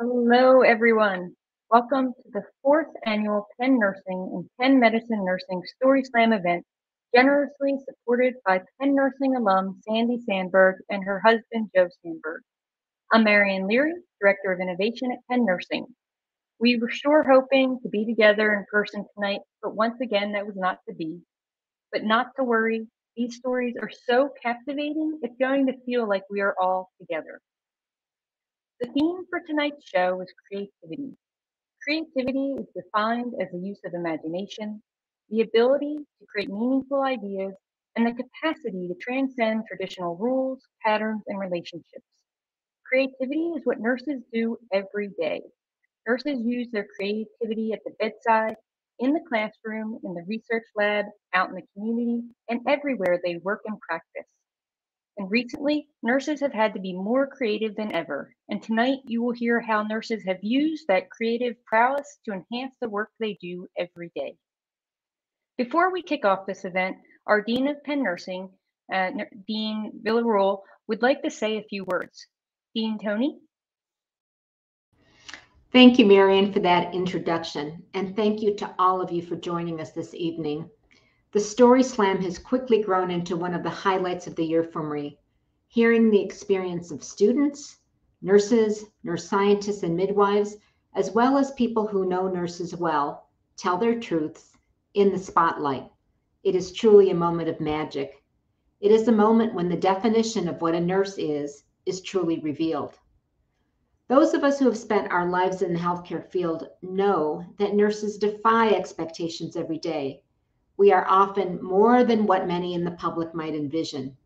Hello, everyone. Welcome to the 4th annual Penn Nursing and Penn Medicine Nursing Story Slam event, generously supported by Penn Nursing alum Sandy Sandberg and her husband Joe Sandberg. I'm Marian Leary, Director of Innovation at Penn Nursing. We were sure hoping to be together in person tonight, but once again, that was not to be. But not to worry, these stories are so captivating, it's going to feel like we are all together. The theme for tonight's show is creativity. Creativity is defined as the use of imagination, the ability to create meaningful ideas, and the capacity to transcend traditional rules, patterns, and relationships. Creativity is what nurses do every day. Nurses use their creativity at the bedside, in the classroom, in the research lab, out in the community, and everywhere they work and practice. And recently, nurses have had to be more creative than ever. And tonight, you will hear how nurses have used that creative prowess to enhance the work they do every day. Before we kick off this event, our Dean of Penn Nursing, Dean Villarreal, would like to say a few words. Dean Tony? Thank you, Marion, for that introduction, and thank you to all of you for joining us this evening. The Story Slam has quickly grown into one of the highlights of the year for me. Hearing the experience of students, nurses, nurse scientists, and midwives, as well as people who know nurses well, tell their truths in the spotlight. It is truly a moment of magic. It is a moment when the definition of what a nurse is truly revealed. Those of us who have spent our lives in the healthcare field know that nurses defy expectations every day. We are often more than what many in the public might envision.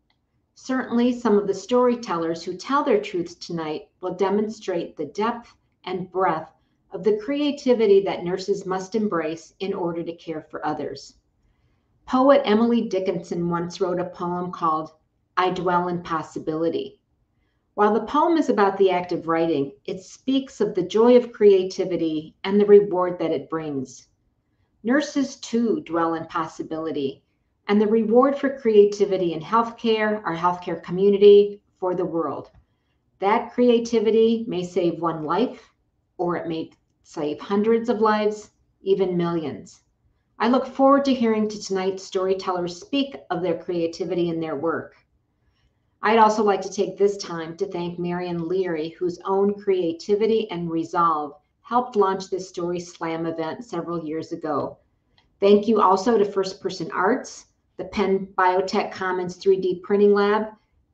Certainly, some of the storytellers who tell their truths tonight will demonstrate the depth and breadth of the creativity that nurses must embrace in order to care for others. Poet Emily Dickinson once wrote a poem called "I Dwell in Possibility." While the poem is about the act of writing, it speaks of the joy of creativity and the reward that it brings. Nurses, too, dwell in possibility, and the reward for creativity in healthcare, our healthcare community, for the world. That creativity may save one life, or it may save hundreds of lives, even millions. I look forward to hearing tonight's storytellers speak of their creativity in their work. I'd also like to take this time to thank Marion Leary, whose own creativity and resolve helped launch this Story Slam event several years ago. Thank you also to First Person Arts, the Penn Biotech Commons 3D Printing Lab,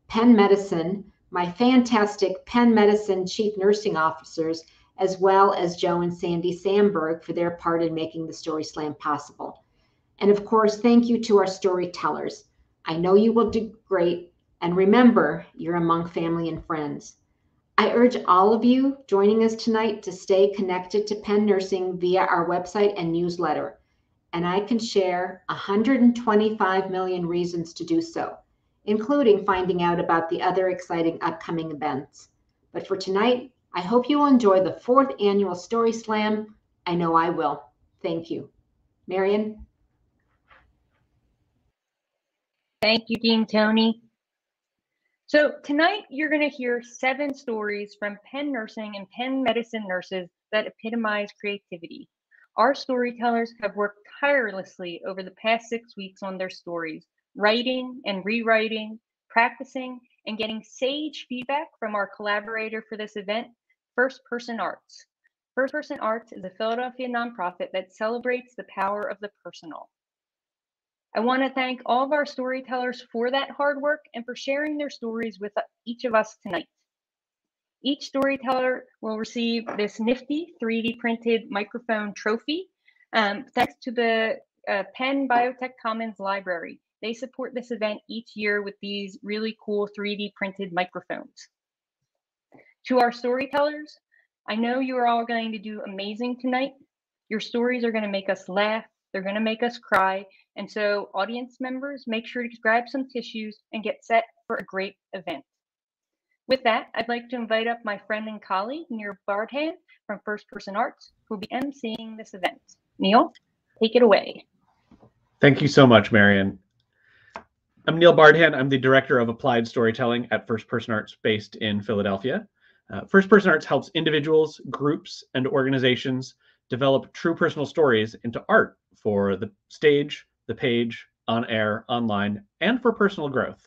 Penn Medicine, my fantastic Penn Medicine Chief Nursing Officers, as well as Joe and Sandy Sandberg for their part in making the Story Slam possible. And of course, thank you to our storytellers. I know you will do great. And remember, you're among family and friends. I urge all of you joining us tonight to stay connected to Penn Nursing via our website and newsletter. And I can share 125 million reasons to do so, including finding out about the other exciting upcoming events. But for tonight, I hope you will enjoy the 4th annual Story Slam. I know I will. Thank you. Marion? Thank you, Dean Tony. So tonight you're going to hear 7 stories from Penn Nursing and Penn Medicine nurses that epitomize creativity. Our storytellers have worked tirelessly over the past 6 weeks on their stories, writing and rewriting, practicing, and getting sage feedback from our collaborator for this event, First Person Arts. First Person Arts is a Philadelphia nonprofit that celebrates the power of the personal. I want to thank all of our storytellers for that hard work and for sharing their stories with each of us tonight. Each storyteller will receive this nifty 3D printed microphone trophy thanks to the Penn Biotech Commons Library. They support this event each year with these really cool 3D printed microphones. To our storytellers, I know you are all going to do amazing tonight. Your stories are going to make us laugh. They're going to make us cry. And so audience members, make sure to grab some tissues and get set for a great event. With that, I'd like to invite up my friend and colleague, Neil Bardhan from First Person Arts, who will be emceeing this event. Neil, take it away. Thank you so much, Marion. I'm Neil Bardhan. I'm the Director of Applied Storytelling at First Person Arts based in Philadelphia. First Person Arts helps individuals, groups, and organizations develop true personal stories into art for the stage, the page, on air, online, and for personal growth.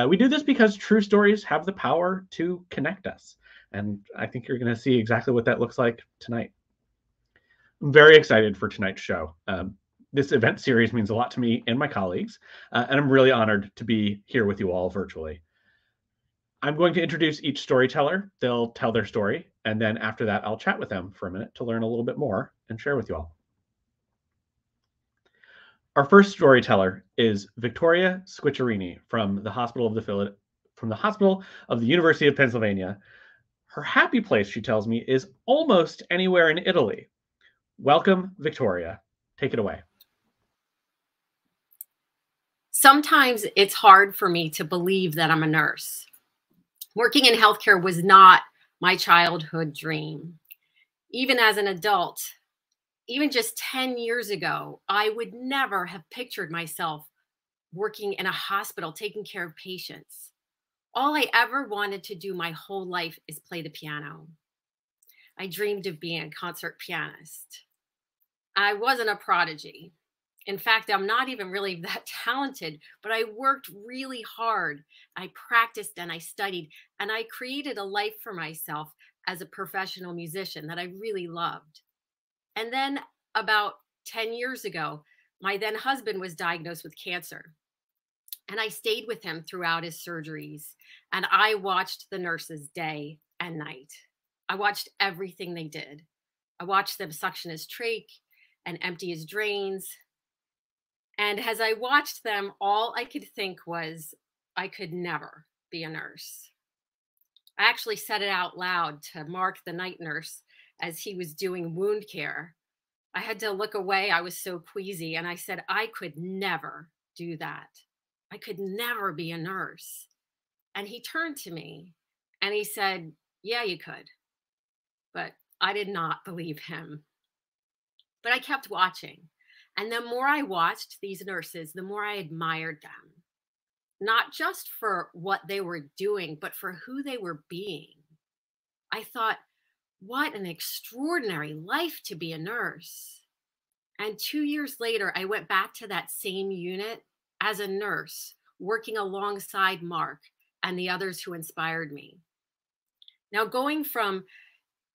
We do this because true stories have the power to connect us. And I think you're going to see exactly what that looks like tonight. I'm very excited for tonight's show. This event series means a lot to me and my colleagues, and I'm really honored to be here with you all virtually. I'm going to introduce each storyteller. They'll tell their story, and then after that, I'll chat with them for a minute to learn a little bit more and share with you all. Our first storyteller is Victoria Switzerini from the Hospital of the University of Pennsylvania. Her happy place, she tells me, is almost anywhere in Italy. Welcome, Victoria. Take it away. Sometimes it's hard for me to believe that I'm a nurse. Working in healthcare was not my childhood dream. Even as an adult, even just 10 years ago, I would never have pictured myself working in a hospital, taking care of patients. All I ever wanted to do my whole life is play the piano. I dreamed of being a concert pianist. I wasn't a prodigy. In fact, I'm not even really that talented, but I worked really hard. I practiced and I studied, and I created a life for myself as a professional musician that I really loved. And then about 10 years ago, my then husband was diagnosed with cancer. And I stayed with him throughout his surgeries. And I watched the nurses day and night. I watched everything they did. I watched them suction his trach and empty his drains. And as I watched them, all I could think was, I could never be a nurse. I actually said it out loud to Mark, the night nurse, as he was doing wound care. I had to look away. I was so queasy. And I said, I could never do that. I could never be a nurse. And he turned to me and he said, yeah, you could. But I did not believe him. But I kept watching. And the more I watched these nurses, the more I admired them. Not just for what they were doing, but for who they were being. I thought, what an extraordinary life to be a nurse. And 2 years later, I went back to that same unit as a nurse, working alongside Mark and the others who inspired me. Now, going from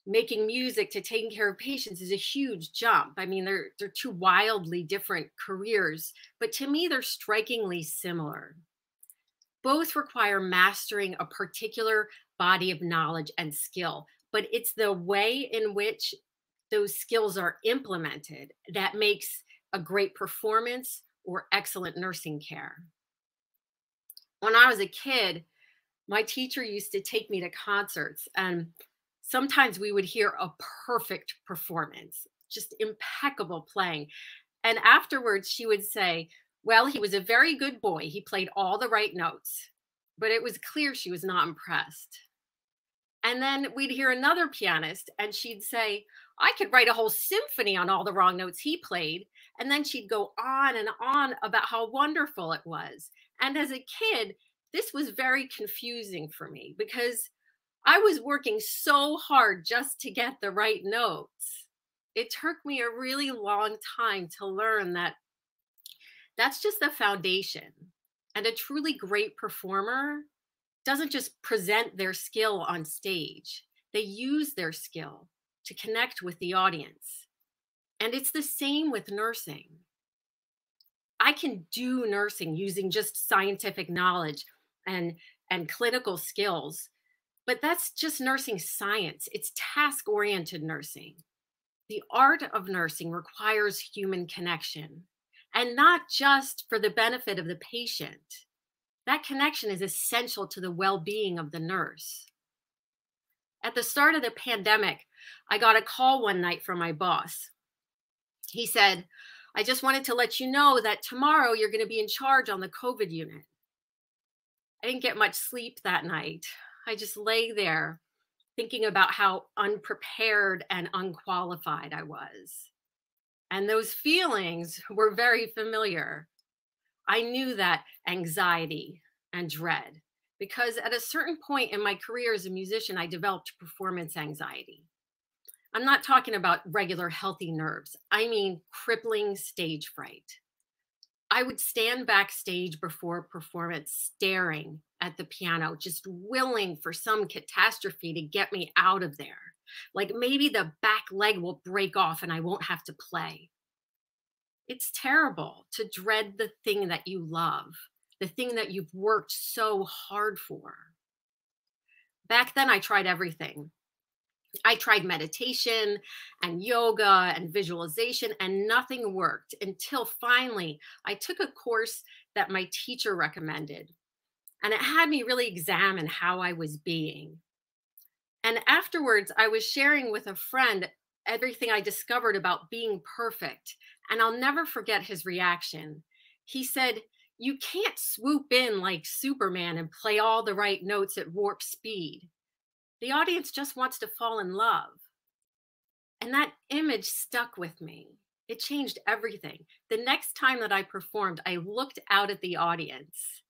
making music to taking care of patients is a huge jump. I mean, they're two wildly different careers, but to me, they're strikingly similar. Both require mastering a particular body of knowledge and skill, but it's the way in which those skills are implemented that makes a great performance or excellent nursing care. When I was a kid, my teacher used to take me to concerts, and sometimes we would hear a perfect performance, just impeccable playing. And afterwards, she would say, well, he was a very good boy. He played all the right notes, but it was clear she was not impressed. And then we'd hear another pianist and she'd say, I could write a whole symphony on all the wrong notes he played. And then she'd go on and on about how wonderful it was. And as a kid, this was very confusing for me because I was working so hard just to get the right notes. It took me a really long time to learn that that's just the foundation. And a truly great performer doesn't just present their skill on stage. They use their skill to connect with the audience. And it's the same with nursing. I can do nursing using just scientific knowledge and clinical skills, but that's just nursing science. It's task-oriented nursing. The art of nursing requires human connection, and not just for the benefit of the patient. That connection is essential to the well-being of the nurse. At the start of the pandemic, I got a call one night from my boss. He said, I just wanted to let you know that tomorrow you're going to be in charge on the COVID unit. I didn't get much sleep that night. I just lay there thinking about how unprepared and unqualified I was. And those feelings were very familiar. I knew that anxiety and dread because at a certain point in my career as a musician, I developed performance anxiety. I'm not talking about regular healthy nerves. I mean crippling stage fright. I would stand backstage before a performance staring at the piano, just willing for some catastrophe to get me out of there. Like maybe the back leg will break off and I won't have to play. It's terrible to dread the thing that you love, the thing that you've worked so hard for. Back then, I tried everything. I tried meditation and yoga and visualization, and nothing worked until finally I took a course that my teacher recommended. And it had me really examine how I was being. And afterwards, I was sharing with a friend everything I discovered about being perfect. And I'll never forget his reaction. He said, "You can't swoop in like Superman and play all the right notes at warp speed. The audience just wants to fall in love." And that image stuck with me. It changed everything. The next time that I performed, I looked out at the audience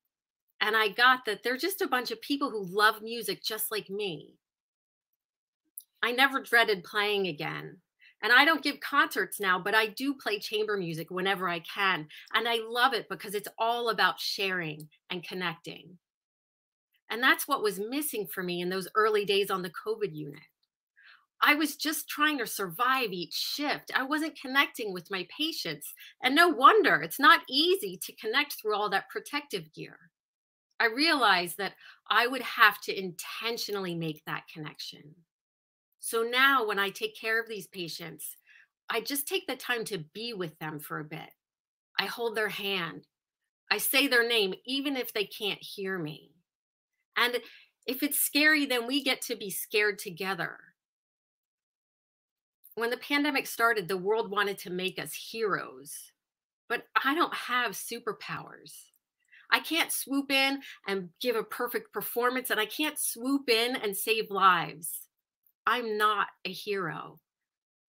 and I got that they're just a bunch of people who love music just like me. I never dreaded playing again. And I don't give concerts now, but I do play chamber music whenever I can. And I love it because it's all about sharing and connecting. And that's what was missing for me in those early days on the COVID unit. I was just trying to survive each shift. I wasn't connecting with my patients. And no wonder, it's not easy to connect through all that protective gear. I realized that I would have to intentionally make that connection. So now when I take care of these patients, I just take the time to be with them for a bit. I hold their hand. I say their name, even if they can't hear me. And if it's scary, then we get to be scared together. When the pandemic started, the world wanted to make us heroes, but I don't have superpowers. I can't swoop in and give a perfect performance, and I can't swoop in and save lives. I'm not a hero.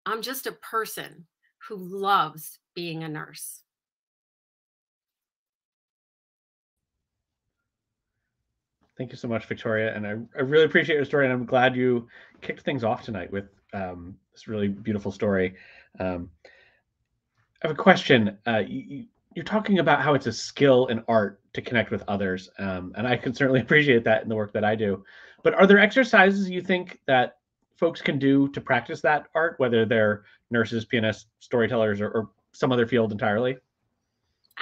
I'm just a person who loves being a nurse. Thank you so much, Victoria. And I really appreciate your story. And I'm glad you kicked things off tonight with this really beautiful story. I have a question. You're talking about how it's a skill and art to connect with others. And I can certainly appreciate that in the work that I do. But are there exercises you think that folks can do to practice that art, whether they're nurses, pianists, storytellers, or some other field entirely?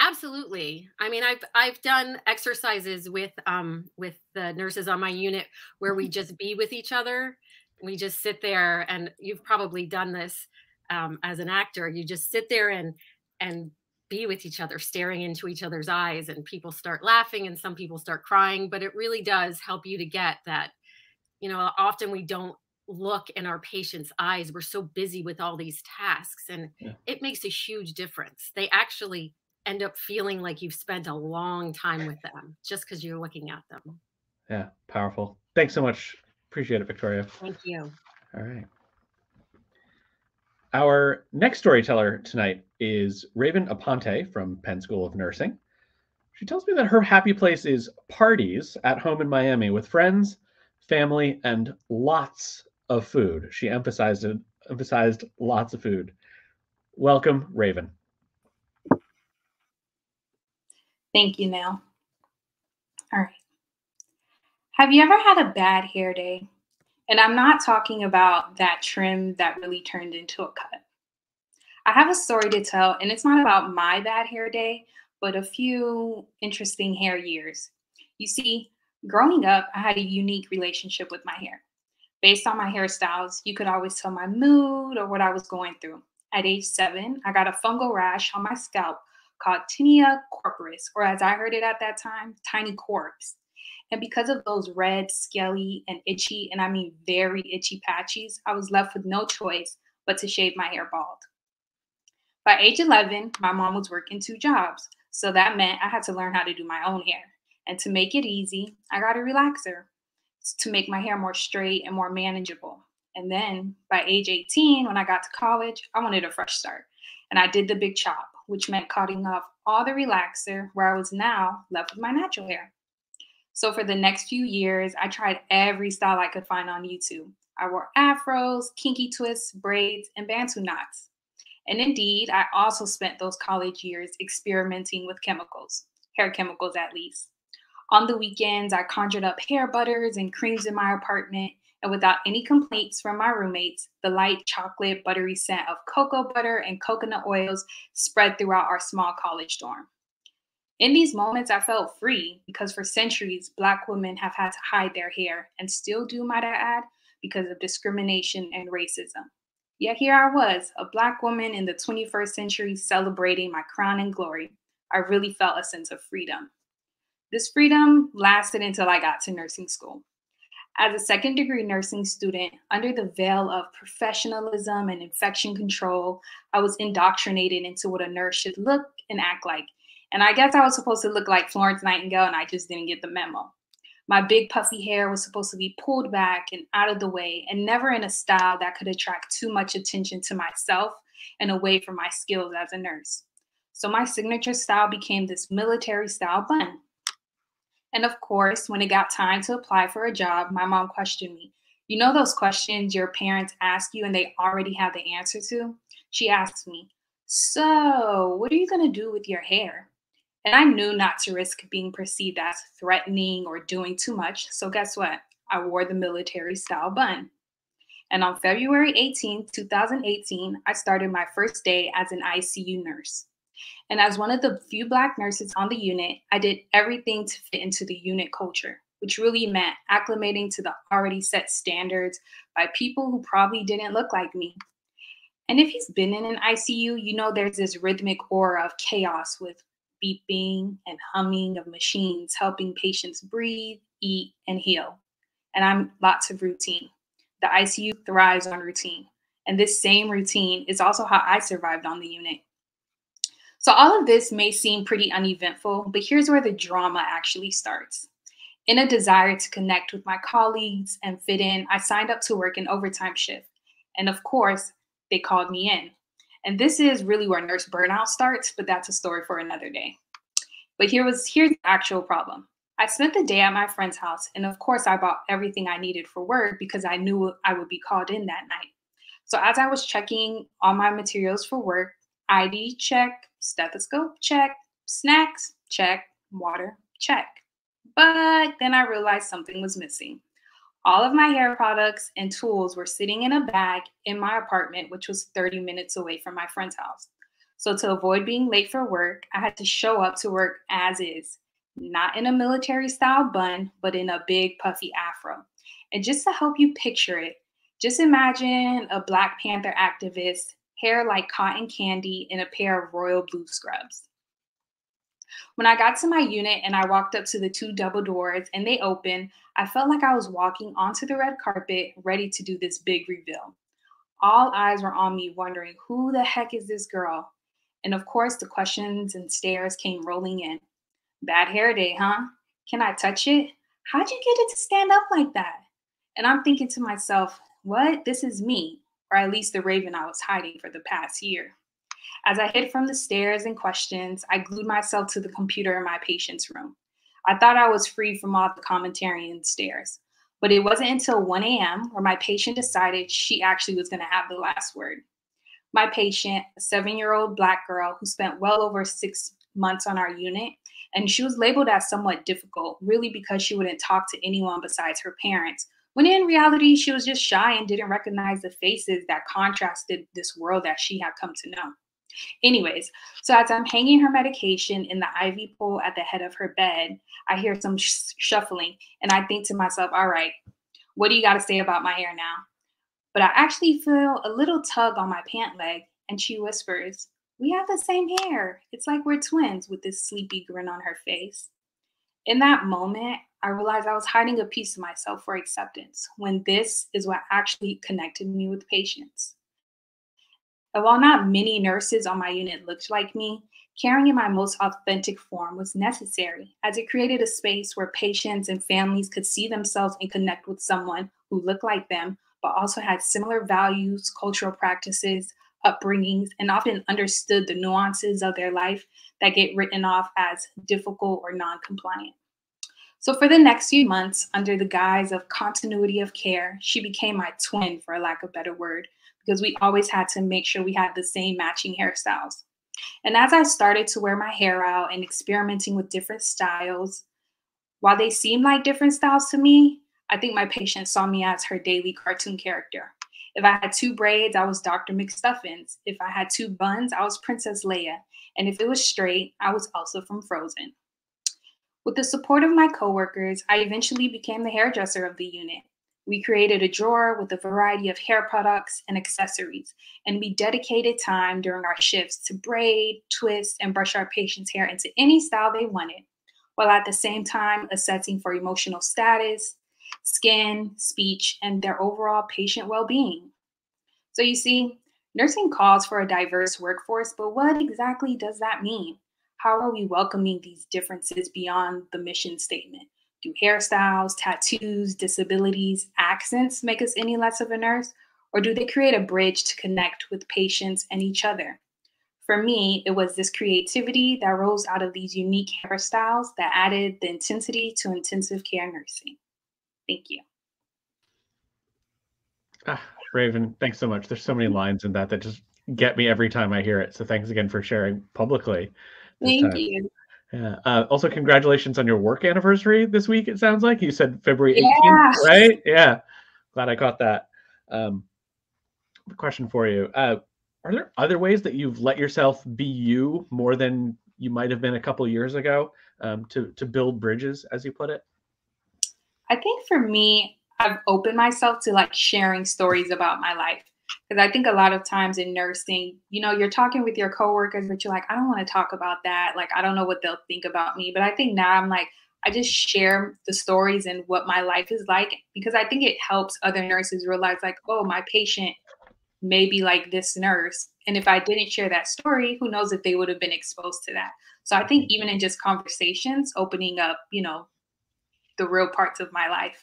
Absolutely. I mean, I've done exercises with the nurses on my unit where we just be with each other. We just sit there, and you've probably done this as an actor. You just sit there and be with each other, staring into each other's eyes, and people start laughing and some people start crying. But it really does help you to get that. You know, often we don't look in our patients' eyes. We're so busy with all these tasks, and it makes a huge difference. They actually end up feeling like you've spent a long time with them just because you're looking at them. Yeah, powerful. Thanks so much. Appreciate it, Victoria. Thank you. All right. Our next storyteller tonight is Raven Aponte from Penn School of Nursing. She tells me that her happy place is parties at home in Miami with friends, family, and lots of food. She emphasized lots of food. Welcome, Raven. Thank you, Neil. All right. Have you ever had a bad hair day? And I'm not talking about that trim that really turned into a cut. I have a story to tell, and it's not about my bad hair day, but a few interesting hair years. You see, growing up, I had a unique relationship with my hair. Based on my hairstyles, you could always tell my mood or what I was going through. At age 7, I got a fungal rash on my scalp called tinea corporis, or as I heard it at that time, tiny corpse. And because of those red, scaly, and itchy, and I mean very itchy patches, I was left with no choice but to shave my hair bald. By age 11, my mom was working 2 jobs, so that meant I had to learn how to do my own hair. And to make it easy, I got a relaxer to make my hair more straight and more manageable. And then by age 18, when I got to college, I wanted a fresh start. And I did the big chop, which meant cutting off all the relaxer, where I was now left with my natural hair. So for the next few years, I tried every style I could find on YouTube. I wore afros, kinky twists, braids, and bantu knots. And indeed, I also spent those college years experimenting with chemicals, hair chemicals at least. On the weekends, I conjured up hair butters and creams in my apartment, and without any complaints from my roommates, the light chocolate buttery scent of cocoa butter and coconut oils spread throughout our small college dorm. In these moments, I felt free because for centuries, Black women have had to hide their hair and still do, might I add, because of discrimination and racism. Yet here I was, a Black woman in the 21st century celebrating my crown and glory. I really felt a sense of freedom. This freedom lasted until I got to nursing school. As a second degree nursing student, under the veil of professionalism and infection control, I was indoctrinated into what a nurse should look and act like. And I guess I was supposed to look like Florence Nightingale, and I just didn't get the memo. My big puffy hair was supposed to be pulled back and out of the way, and never in a style that could attract too much attention to myself and away from my skills as a nurse. So my signature style became this military style bun. And of course, when it got time to apply for a job, my mom questioned me. You know those questions your parents ask you and they already have the answer to? She asked me, so what are you going to do with your hair? And I knew not to risk being perceived as threatening or doing too much. So guess what? I wore the military style bun. And on February 18, 2018, I started my first day as an ICU nurse. And as one of the few Black nurses on the unit, I did everything to fit into the unit culture, which really meant acclimating to the already set standards by people who probably didn't look like me. And if you've been in an ICU, you know there's this rhythmic aura of chaos with beeping and humming of machines helping patients breathe, eat, and heal. And I'm lots of routine. The ICU thrives on routine. And this same routine is also how I survived on the unit. So all of this may seem pretty uneventful, but here's where the drama actually starts. In a desire to connect with my colleagues and fit in, I signed up to work an overtime shift. And of course, they called me in. And this is really where nurse burnout starts, but that's a story for another day. But here's the actual problem. I spent the day at my friend's house, and of course I bought everything I needed for work because I knew I would be called in that night. So as I was checking all my materials for work, ID check, stethoscope check, snacks check, water check. But then I realized something was missing. All of my hair products and tools were sitting in a bag in my apartment, which was 30 minutes away from my friend's house. So to avoid being late for work, I had to show up to work as is, not in a military style bun, but in a big puffy afro. And just to help you picture it, just imagine a Black Panther activist, hair like cotton candy, and a pair of royal blue scrubs. When I got to my unit and I walked up to the 2 double doors and they opened, I felt like I was walking onto the red carpet, ready to do this big reveal. All eyes were on me, wondering, who the heck is this girl? And of course, the questions and stares came rolling in. Bad hair day, huh? Can I touch it? How'd you get it to stand up like that? And I'm thinking to myself, what? This is me, or at least the raven I was hiding for the past year. As I hid from the stares and questions, I glued myself to the computer in my patient's room. I thought I was free from all the commentary and stares, but it wasn't until 1 a.m. where my patient decided she actually was going to have the last word. My patient, a 7-year-old Black girl who spent well over 6 months on our unit, and she was labeled as somewhat difficult, really because she wouldn't talk to anyone besides her parents, when in reality, she was just shy and didn't recognize the faces that contrasted this world that she had come to know. Anyways, so as I'm hanging her medication in the IV pole at the head of her bed, I hear some shuffling, and I think to myself, all right, what do you got to say about my hair now? But I actually feel a little tug on my pant leg, and she whispers, we have the same hair. It's like we're twins, with this sleepy grin on her face. In that moment, I realized I was hiding a piece of myself for acceptance, when this is what actually connected me with patients. And while not many nurses on my unit looked like me, caring in my most authentic form was necessary, as it created a space where patients and families could see themselves and connect with someone who looked like them, but also had similar values, cultural practices, upbringings, and often understood the nuances of their life that get written off as difficult or non-compliant. So for the next few months, under the guise of continuity of care, she became my twin, for lack of a better word, because we always had to make sure we had the same matching hairstyles. And as I started to wear my hair out and experimenting with different styles, while they seemed like different styles to me, I think my patient saw me as her daily cartoon character. If I had 2 braids, I was Dr. McStuffins. If I had 2 buns, I was Princess Leia. And if it was straight, I was also from Frozen. With the support of my coworkers, I eventually became the hairdresser of the unit. We created a drawer with a variety of hair products and accessories, and we dedicated time during our shifts to braid, twist, and brush our patients' hair into any style they wanted, while at the same time assessing for emotional status, skin, speech, and their overall patient well-being. So you see, nursing calls for a diverse workforce, but what exactly does that mean? How are we welcoming these differences beyond the mission statement? Do hairstyles, tattoos, disabilities, accents make us any less of a nurse? Or do they create a bridge to connect with patients and each other? For me, it was this creativity that rose out of these unique hairstyles that added the intensity to intensive care nursing. Thank you. Ah, Raven, thanks so much. There's so many lines in that just get me every time I hear it. So thanks again for sharing publicly this Thank time. you. Yeah. Also, congratulations on your work anniversary this week. It sounds like you said February 18th, Yeah. right? Yeah. Glad I caught that. Question for you. Are there other ways that you've let yourself be you more than you might have been a couple years ago, to build bridges, as you put it? I think for me, I've opened myself to like sharing stories about my life. Because I think a lot of times in nursing, you know, you're talking with your coworkers, but you're like, I don't want to talk about that. Like, I don't know what they'll think about me. But I think now I'm like, I just share the stories and what my life is like, because I think it helps other nurses realize, like, oh, my patient may be like this nurse. And if I didn't share that story, who knows if they would have been exposed to that. So I think even in just conversations, opening up, you know, the real parts of my life.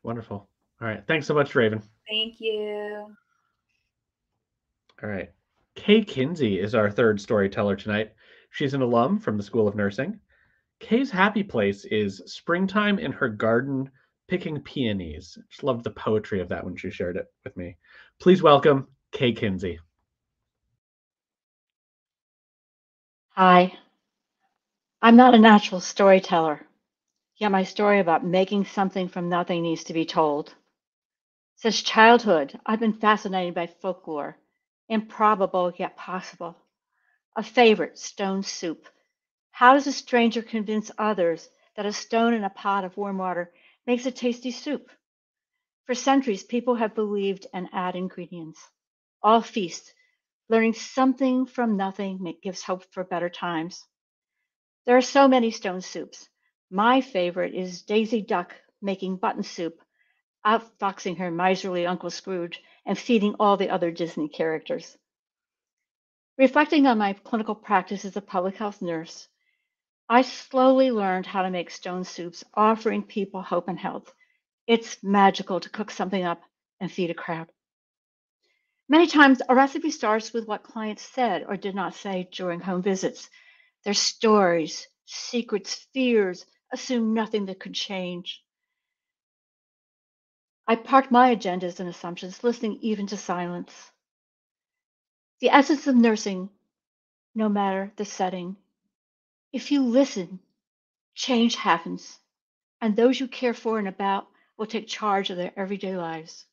Wonderful. All right. Thanks so much, Raven. Thank you. All right. Kay Kinsey is our third storyteller tonight. She's an alum from the School of Nursing. Kay's happy place is springtime in her garden picking peonies. Just loved the poetry of that when she shared it with me. Please welcome Kay Kinsey. Hi. I'm not a natural storyteller, yet my story about making something from nothing needs to be told. Since childhood, I've been fascinated by folklore, improbable yet possible. A favorite, stone soup. How does a stranger convince others that a stone in a pot of warm water makes a tasty soup? For centuries, people have believed and add ingredients. All feast. Learning something from nothing gives hope for better times. There are so many stone soups. My favorite is Daisy Duck making button soup, outfoxing her miserly Uncle Scrooge and feeding all the other Disney characters. Reflecting on my clinical practice as a public health nurse, I slowly learned how to make stone soups, offering people hope and health. It's magical to cook something up and feed a crowd. Many times, a recipe starts with what clients said or did not say during home visits. Their stories, secrets, fears, assume nothing that could change. I parked my agendas and assumptions, listening even to silence. The essence of nursing, no matter the setting. If you listen, change happens, and those you care for and about will take charge of their everyday lives.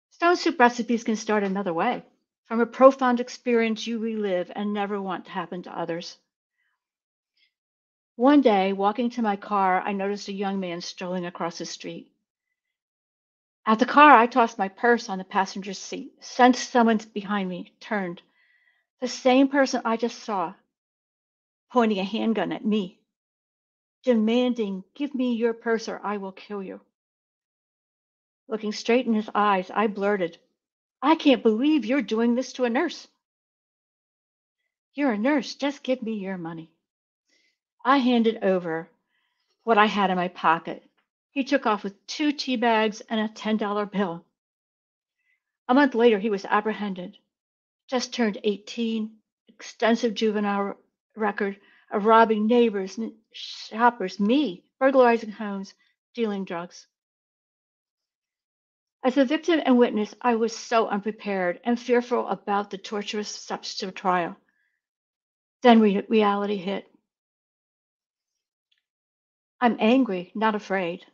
Stone soup recipes can start another way, from a profound experience you relive and never want to happen to others. One day, walking to my car, I noticed a young man strolling across the street. At the car, I tossed my purse on the passenger seat, sensed someone behind me, turned. The same person I just saw, pointing a handgun at me, demanding, "Give me your purse or I will kill you." Looking straight in his eyes, I blurted, "I can't believe you're doing this to a nurse." "You're a nurse, just give me your money." I handed over what I had in my pocket. He took off with 2 tea bags and a $10 bill. A month later, he was apprehended. Just turned 18, extensive juvenile record of robbing neighbors, shoppers, me, burglarizing homes, dealing drugs. As a victim and witness, I was so unprepared and fearful about the torturous steps to a trial. Then reality hit. I'm angry, not afraid,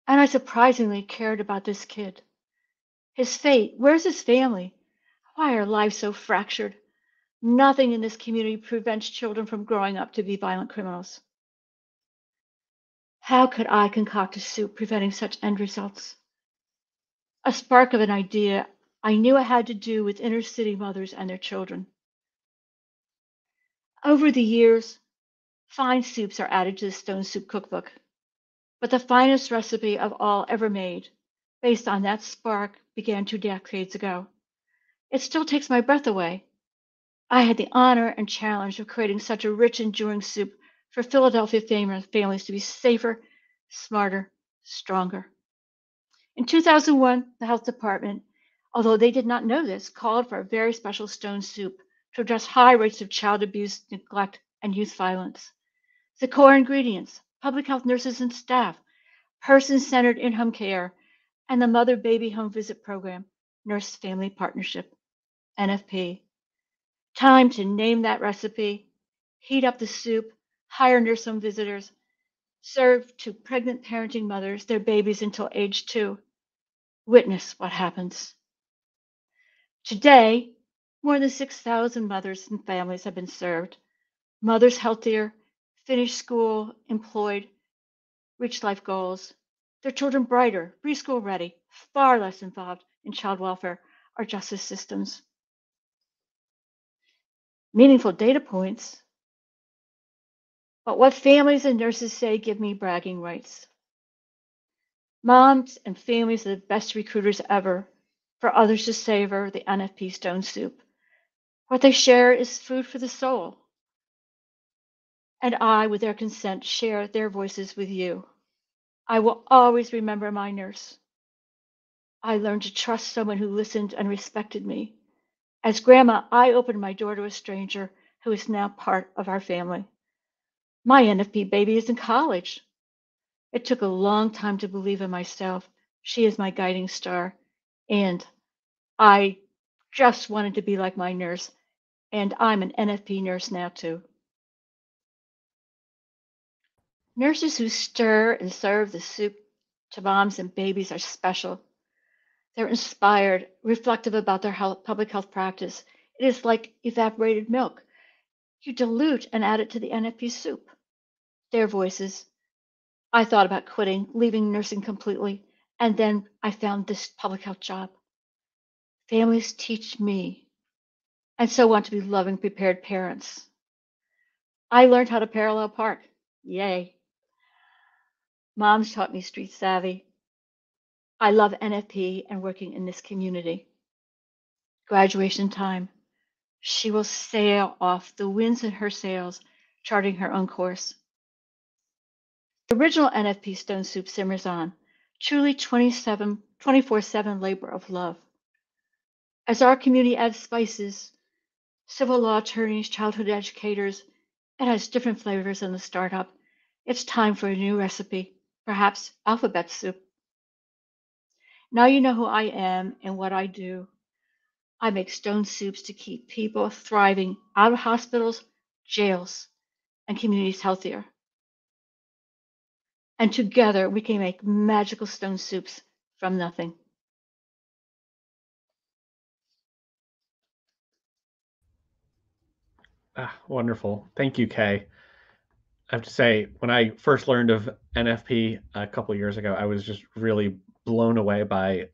and I surprisingly cared about this kid. His fate, where's his family? Why are lives so fractured? Nothing in this community prevents children from growing up to be violent criminals. How could I concoct a soup preventing such end results? A spark of an idea I knew it had to do with inner city mothers and their children. Over the years, fine soups are added to the Stone Soup Cookbook, but the finest recipe of all ever made, based on that spark, began 2 decades ago. It still takes my breath away. I had the honor and challenge of creating such a rich, enduring soup for Philadelphia families to be safer, smarter, stronger. In 2001, the health department, although they did not know this, called for a very special stone soup to address high rates of child abuse, neglect, and youth violence. The core ingredients: public health nurses and staff, person-centered in-home care, and the mother-baby home visit program, Nurse-Family Partnership, NFP. Time to name that recipe, heat up the soup, hire nurse home visitors, serve to pregnant parenting mothers their babies until age 2. Witness what happens. Today, more than 6,000 mothers and families have been served. Mothers healthier, finished school, employed, reached life goals. Their children brighter, preschool ready, far less involved in child welfare or justice systems. Meaningful data points. But what families and nurses say give me bragging rights. Moms and families are the best recruiters ever for others to savor the NFP stone soup. What they share is food for the soul. And I, with their consent, share their voices with you. I will always remember my nurse. I learned to trust someone who listened and respected me. As grandma, I opened my door to a stranger who is now part of our family. My NFP baby is in college. It took a long time to believe in myself. She is my guiding star. And I just wanted to be like my nurse. And I'm an NFP nurse now, too. Nurses who stir and serve the soup to moms and babies are special. They're inspired, reflective about their public health practice. It is like evaporated milk. You dilute and add it to the NFP soup. Their voices. I thought about quitting, leaving nursing completely, and then I found this public health job. Families teach me, and so want to be loving, prepared parents. I learned how to parallel park. Yay. Moms taught me street savvy. I love NFP and working in this community. Graduation time. She will sail off, the winds in her sails, charting her own course. The original NFP stone soup simmers on, truly 24/7 labor of love. As our community adds spices, civil law attorneys, childhood educators, it has different flavors than the startup. It's time for a new recipe, perhaps alphabet soup. Now you know who I am and what I do. I make stone soups to keep people thriving out of hospitals, jails, and communities healthier. And together we can make magical stone soups from nothing. Wonderful. Thank you, Kay. I have to say, when I first learned of NFP a couple of years ago, I was just really blown away by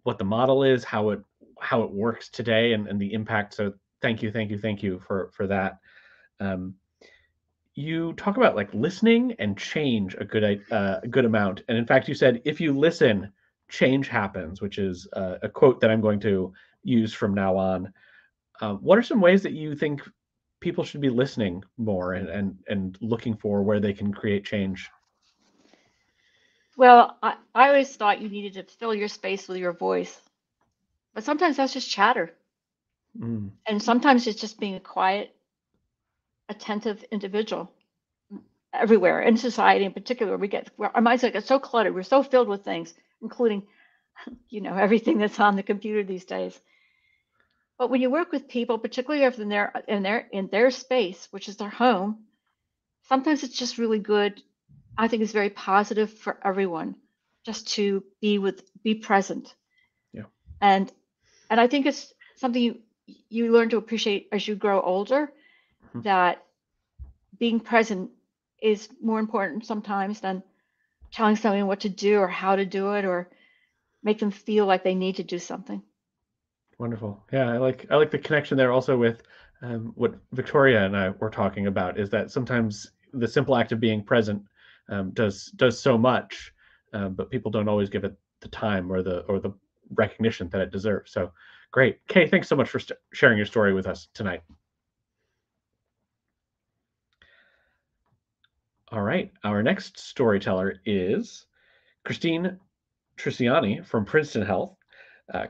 what the model is, how it works today, and the impact. So thank you for that. You talk about like listening and change a good amount, and in fact, you said if you listen, change happens, which is a quote that I'm going to use from now on. What are some ways that you think people should be listening more and looking for where they can create change? Well, I always thought you needed to fill your space with your voice, but sometimes that's just chatter. Mm. And sometimes it's just being a quiet, attentive individual. Everywhere in society in particular, our minds get so cluttered. We're so filled with things, including, everything that's on the computer these days. But when you work with people, particularly if in their space, which is their home, sometimes it's just really good. I think it's very positive for everyone just to be present. Yeah. And I think it's something you learn to appreciate as you grow older, that being present is more important sometimes than telling someone what to do or how to do it, or make them feel like they need to do something. Wonderful. Yeah, I like the connection there also with what Victoria and I were talking about, is that sometimes the simple act of being present does so much, but people don't always give it the time or the recognition that it deserves. So great. Kay, thanks so much for sharing your story with us tonight. All right, our next storyteller is Christine Triciani from Princeton Health.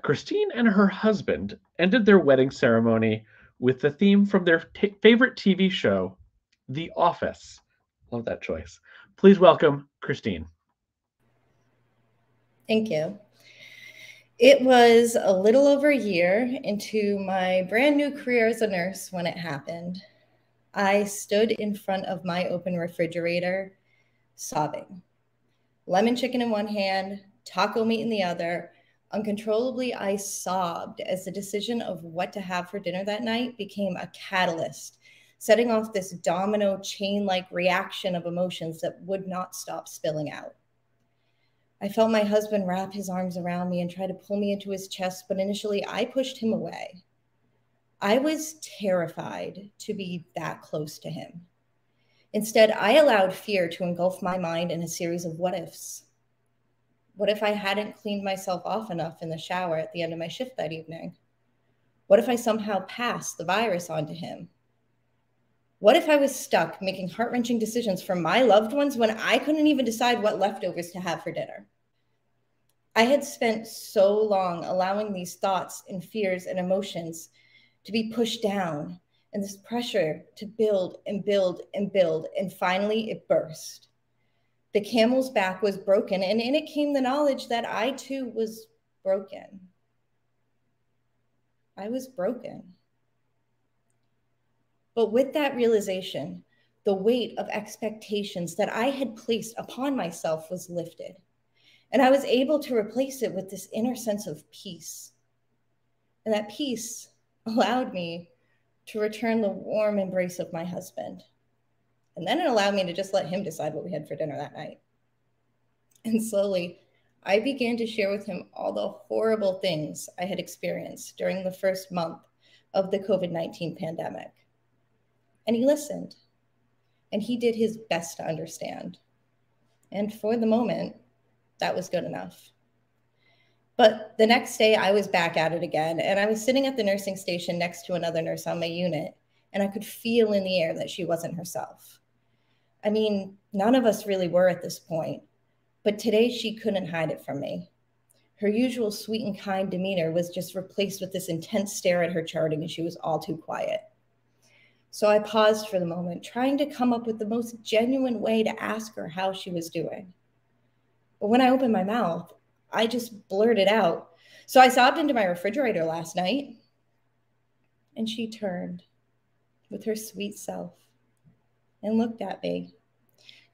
Christine and her husband ended their wedding ceremony with the theme from their favorite TV show, The Office. Love that choice. Please welcome Christine. Thank you. It was a little over a year into my brand new career as a nurse when it happened. I stood in front of my open refrigerator, sobbing. Lemon chicken in one hand, taco meat in the other. Uncontrollably, I sobbed as the decision of what to have for dinner that night became a catalyst, setting off this domino chain-like reaction of emotions that would not stop spilling out. I felt my husband wrap his arms around me and try to pull me into his chest, but initially I pushed him away. I was terrified to be that close to him. Instead, I allowed fear to engulf my mind in a series of what ifs. What if I hadn't cleaned myself off enough in the shower at the end of my shift that evening? What if I somehow passed the virus on to him? What if I was stuck making heart-wrenching decisions for my loved ones when I couldn't even decide what leftovers to have for dinner? I had spent so long allowing these thoughts and fears and emotions to be pushed down, and this pressure to build and build and build, and finally it burst. The camel's back was broken, and in it came the knowledge that I too was broken. I was broken. But with that realization, the weight of expectations that I had placed upon myself was lifted, and I was able to replace it with this inner sense of peace. And that peace allowed me to return the warm embrace of my husband. And then it allowed me to just let him decide what we had for dinner that night. And slowly, I began to share with him all the horrible things I had experienced during the first month of the COVID-19 pandemic. And he listened, and he did his best to understand. And for the moment, that was good enough. But the next day I was back at it again, and I was sitting at the nursing station next to another nurse on my unit, and I could feel in the air that she wasn't herself. I mean, none of us really were at this point, but today she couldn't hide it from me. Her usual sweet and kind demeanor was just replaced with this intense stare at her charting, and she was all too quiet. So I paused for the moment, trying to come up with the most genuine way to ask her how she was doing. But when I opened my mouth, I just blurted out, "So I sobbed into my refrigerator last night." And she turned with her sweet self and looked at me,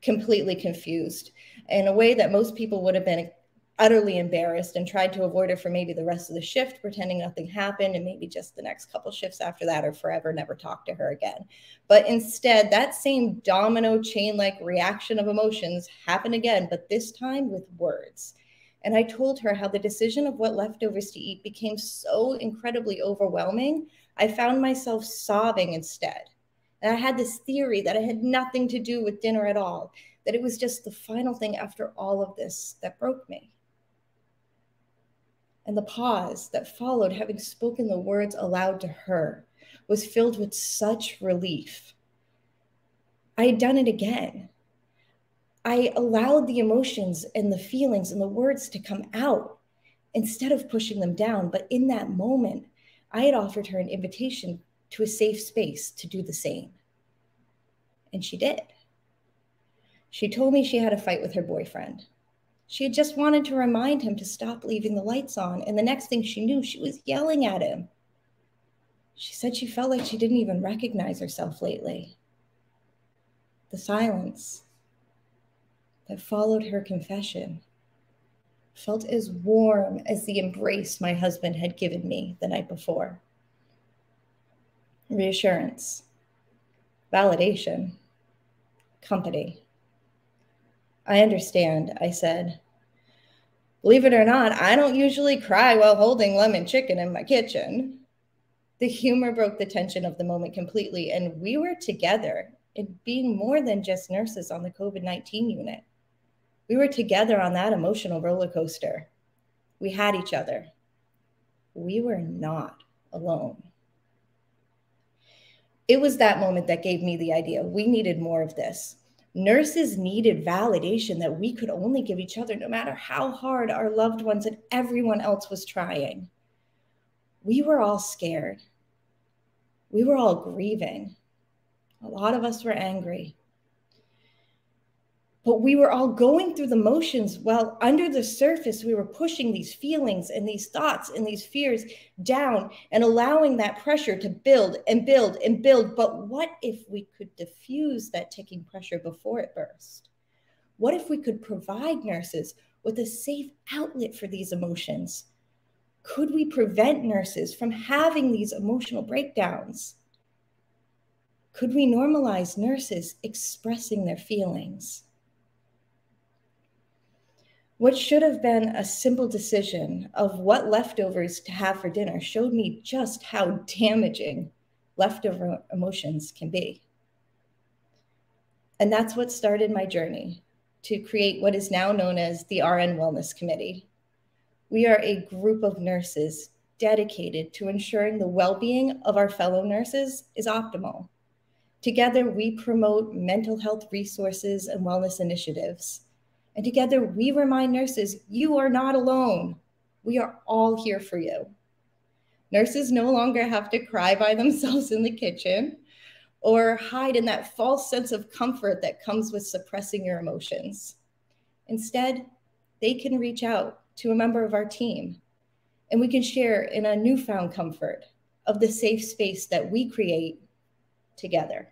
completely confused, in a way that most people would have been utterly embarrassed, and tried to avoid her for maybe the rest of the shift, pretending nothing happened, and maybe just the next couple shifts after that, or forever never talk to her again. But instead, that same domino chain-like reaction of emotions happened again, but this time with words. And I told her how the decision of what leftovers to eat became so incredibly overwhelming, I found myself sobbing instead. And I had this theory that it had nothing to do with dinner at all, that it was just the final thing after all of this that broke me. And the pause that followed, having spoken the words aloud to her, was filled with such relief. I had done it again. I allowed the emotions and the feelings and the words to come out instead of pushing them down. But in that moment, I had offered her an invitation to a safe space to do the same. And she did. She told me she had a fight with her boyfriend. She had just wanted to remind him to stop leaving the lights on, and the next thing she knew, she was yelling at him. She said she felt like she didn't even recognize herself lately. The silence that followed her confession felt as warm as the embrace my husband had given me the night before. Reassurance, validation, company. I understand, I said. Believe it or not, I don't usually cry while holding lemon chicken in my kitchen. The humor broke the tension of the moment completely, and we were together in being more than just nurses on the COVID-19 unit. We were together on that emotional roller coaster. We had each other. We were not alone. It was that moment that gave me the idea. We needed more of this. Nurses needed validation that we could only give each other no matter how hard our loved ones and everyone else was trying. We were all scared. We were all grieving. A lot of us were angry. But we were all going through the motions while under the surface, we were pushing these feelings and these thoughts and these fears down and allowing that pressure to build and build and build. But what if we could diffuse that ticking pressure before it burst? What if we could provide nurses with a safe outlet for these emotions? Could we prevent nurses from having these emotional breakdowns? Could we normalize nurses expressing their feelings? What should have been a simple decision of what leftovers to have for dinner showed me just how damaging leftover emotions can be. And that's what started my journey to create what is now known as the RN Wellness Committee. We are a group of nurses dedicated to ensuring the well-being of our fellow nurses is optimal. Together, we promote mental health resources and wellness initiatives. And together, we remind nurses, you are not alone. We are all here for you. Nurses no longer have to cry by themselves in the kitchen or hide in that false sense of comfort that comes with suppressing your emotions. Instead, they can reach out to a member of our team, and we can share in a newfound comfort of the safe space that we create together.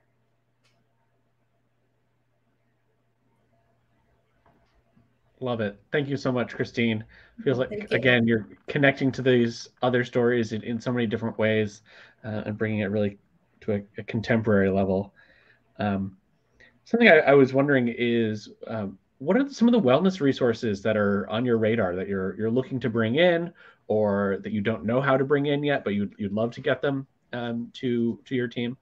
Love it. Thank you so much, Christine. Feels like, Thank you. again, you're connecting to these other stories in so many different ways and bringing it really to a contemporary level. Something I was wondering is, what are some of the wellness resources that are on your radar that you're looking to bring in, or that you don't know how to bring in yet, but you'd love to get them to your team?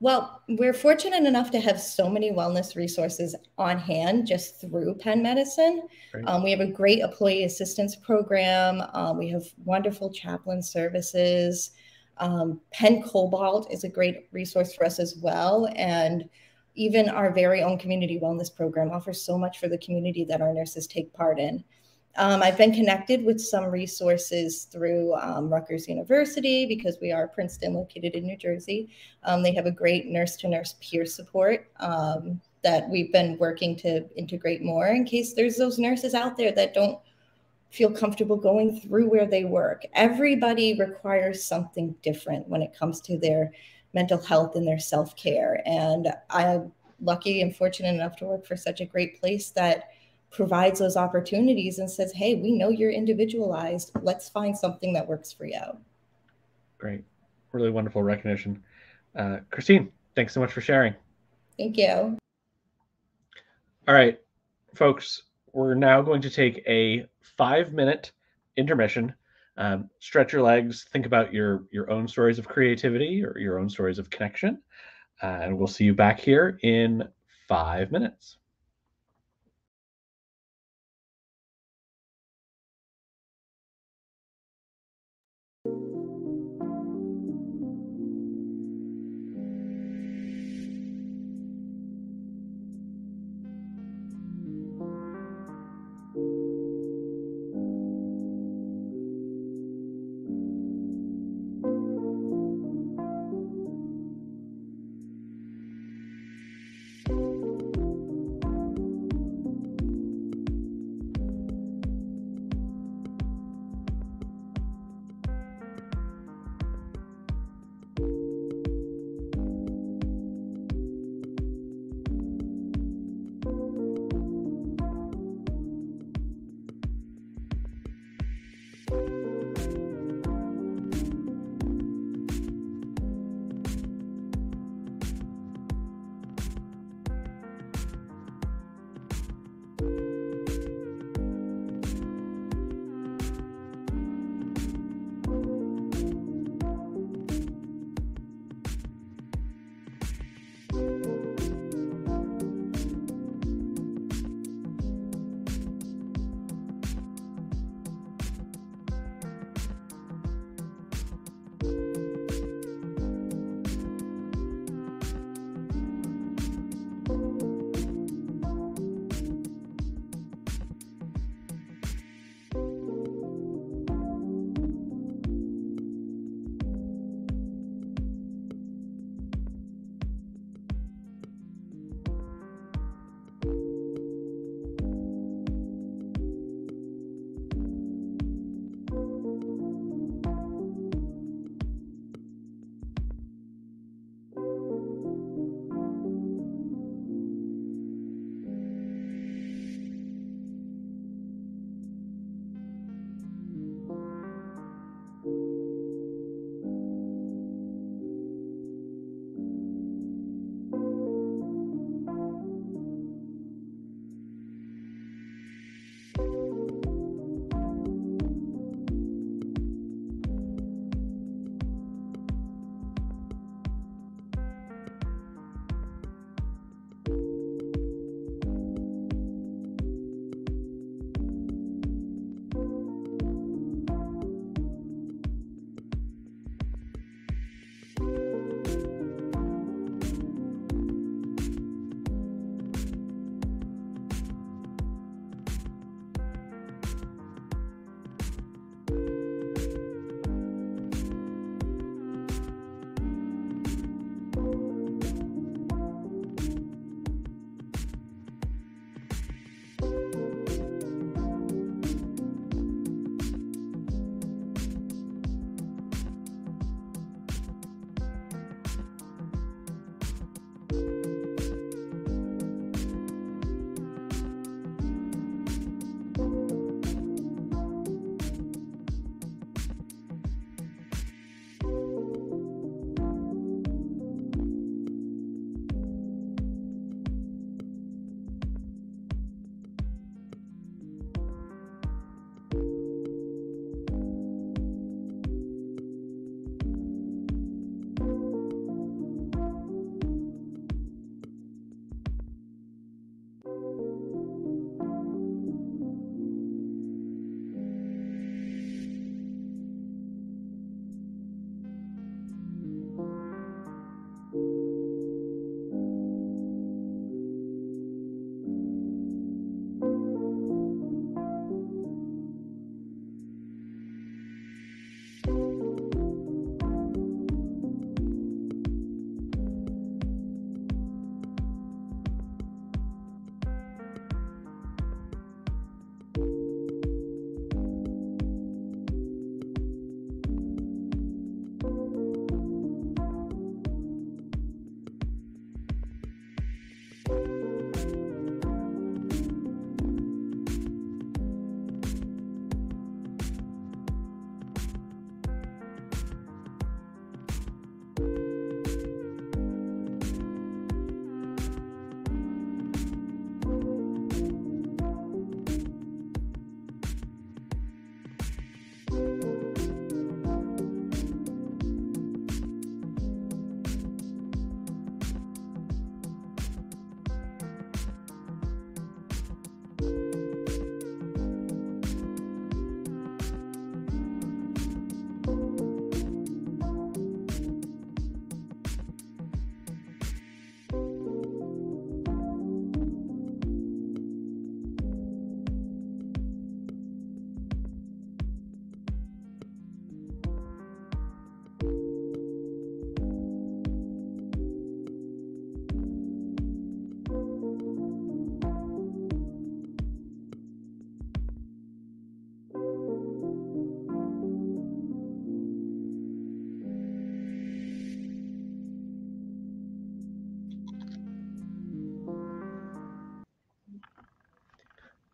Well, we're fortunate enough to have so many wellness resources on hand just through Penn Medicine. We have a great employee assistance program. We have wonderful chaplain services. Penn Cobalt is a great resource for us as well. And even our very own community wellness program offers so much for the community that our nurses take part in. I've been connected with some resources through Rutgers University because we are Princeton, located in New Jersey. They have a great nurse-to-nurse peer support that we've been working to integrate more in case there's those nurses out there that don't feel comfortable going through where they work. Everybody requires something different when it comes to their mental health and their self-care. And I'm lucky and fortunate enough to work for such a great place that provides those opportunities and says, hey, we know you're individualized. Let's find something that works for you. Great. Really wonderful recognition. Christine, thanks so much for sharing. Thank you. All right, folks, we're now going to take a 5-minute intermission. Stretch your legs, think about your own stories of creativity or your own stories of connection. And we'll see you back here in 5 minutes.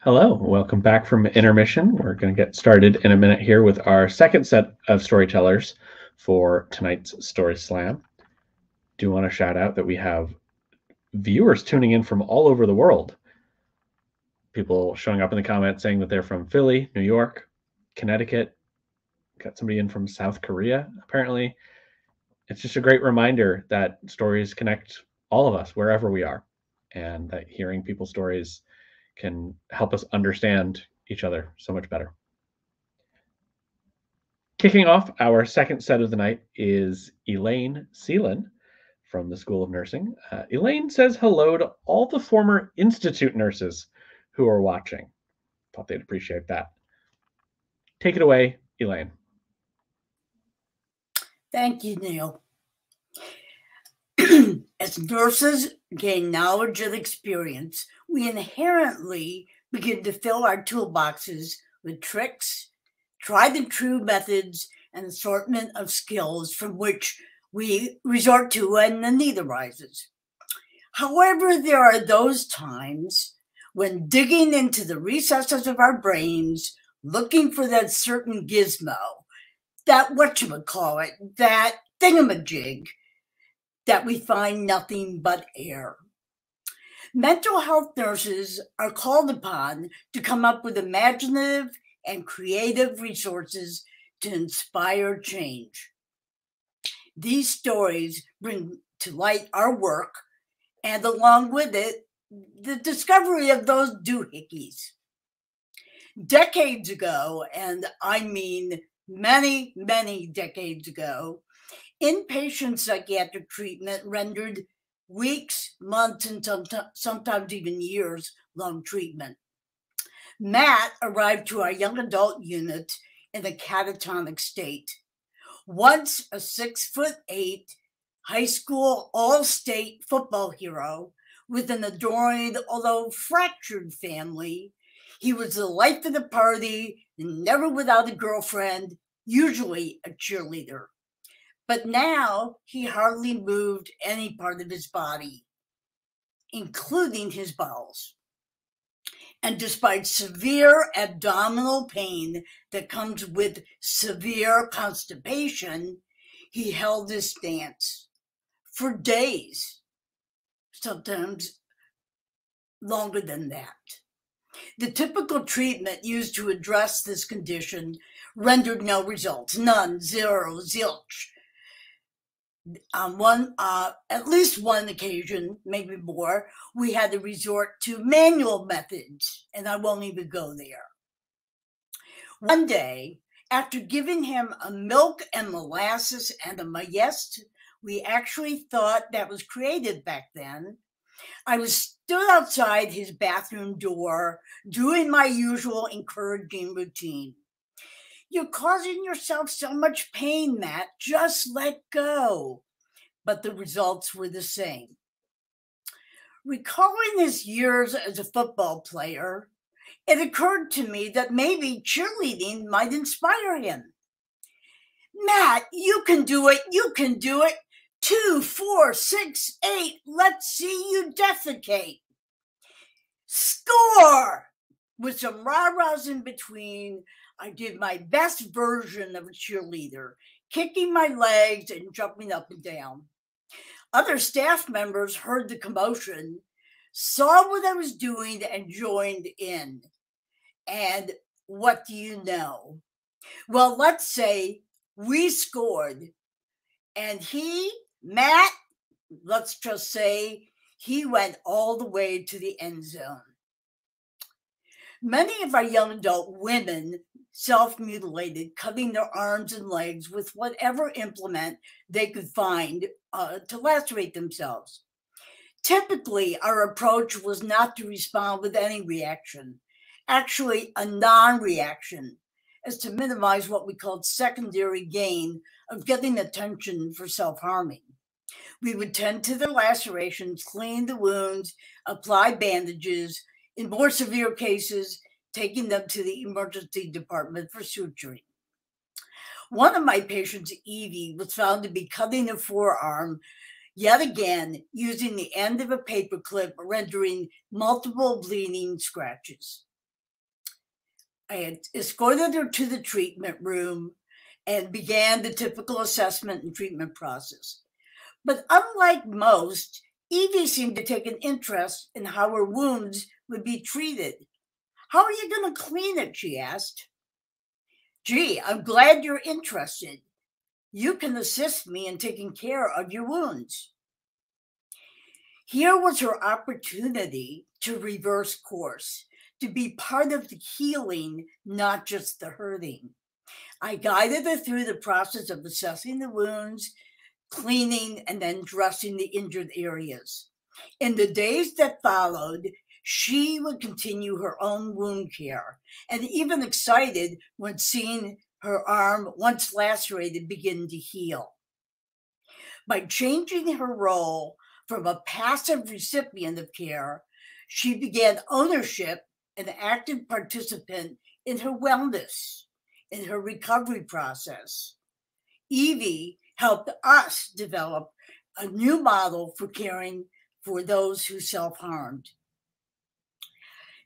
Hello, welcome back from intermission. We're going to get started in a minute here with our second set of storytellers for tonight's Story Slam. Do want to shout out that we have viewers tuning in from all over the world. People showing up in the comments saying that they're from Philly, New York, Connecticut. Got somebody in from South Korea, apparently. It's just a great reminder that stories connect all of us wherever we are, and that hearing people's stories can help us understand each other so much better. Kicking off our second set of the night is Elaine Selin from the School of Nursing. Elaine says hello to all the former Institute nurses who are watching. Thought they'd appreciate that. Take it away, Elaine. Thank you, Neil. As nurses gain knowledge and experience, we inherently begin to fill our toolboxes with tricks, tried and true methods, and assortment of skills from which we resort to when the need arises. However, there are those times when digging into the recesses of our brains, looking for that certain gizmo, that whatchamacallit, that thingamajig, that we find nothing but air. Mental health nurses are called upon to come up with imaginative and creative resources to inspire change. These stories bring to light our work, and along with it, the discovery of those doohickeys. Decades ago, and I mean many, many decades ago, inpatient psychiatric treatment rendered weeks, months, and sometimes even years-long treatment. Matt arrived to our young adult unit in a catatonic state. Once a 6'8" high school all-state football hero with an adoring, although fractured family, he was the life of the party, never without a girlfriend, usually a cheerleader. But now he hardly moved any part of his body, including his bowels. And despite severe abdominal pain that comes with severe constipation, he held his stance for days, sometimes longer than that. The typical treatment used to address this condition rendered no results, none, zero, zilch. On at least one occasion, maybe more, we had to resort to manual methods, and I won't even go there. One day, after giving him a milk and molasses and a mayest, we actually thought that was creative back then, I was stood outside his bathroom door doing my usual encouraging routine. "You're causing yourself so much pain, Matt. Just let go." But the results were the same. Recalling his years as a football player, it occurred to me that maybe cheerleading might inspire him. "Matt, you can do it. You can do it. 2, 4, 6, 8. Let's see you defecate." Score! With some rah-rahs in between, I did my best version of a cheerleader, kicking my legs and jumping up and down. Other staff members heard the commotion, saw what I was doing, and joined in. And what do you know? Well, let's say we scored, and Matt, let's just say he went all the way to the end zone. Many of our young adult women self-mutilated, cutting their arms and legs with whatever implement they could find to lacerate themselves. Typically, our approach was not to respond with any reaction, actually a non-reaction, as to minimize what we called secondary gain of getting attention for self-harming. We would tend to their lacerations, clean the wounds, apply bandages, in more severe cases, taking them to the emergency department for suturing. One of my patients, Evie, was found to be cutting a forearm, yet again, using the end of a paperclip, rendering multiple bleeding scratches. I had escorted her to the treatment room and began the typical assessment and treatment process. But unlike most, Evie seemed to take an interest in how her wounds would be treated. "How are you going to clean it?" she asked. "Gee, I'm glad you're interested. You can assist me in taking care of your wounds." Here was her opportunity to reverse course, to be part of the healing, not just the hurting. I guided her through the process of assessing the wounds, cleaning, and then dressing the injured areas. In the days that followed, she would continue her own wound care, and even excited when seeing her arm, once lacerated, begin to heal. By changing her role from a passive recipient of care, she began ownership and active participant in her wellness, in her recovery process. Evie helped us develop a new model for caring for those who self-harmed.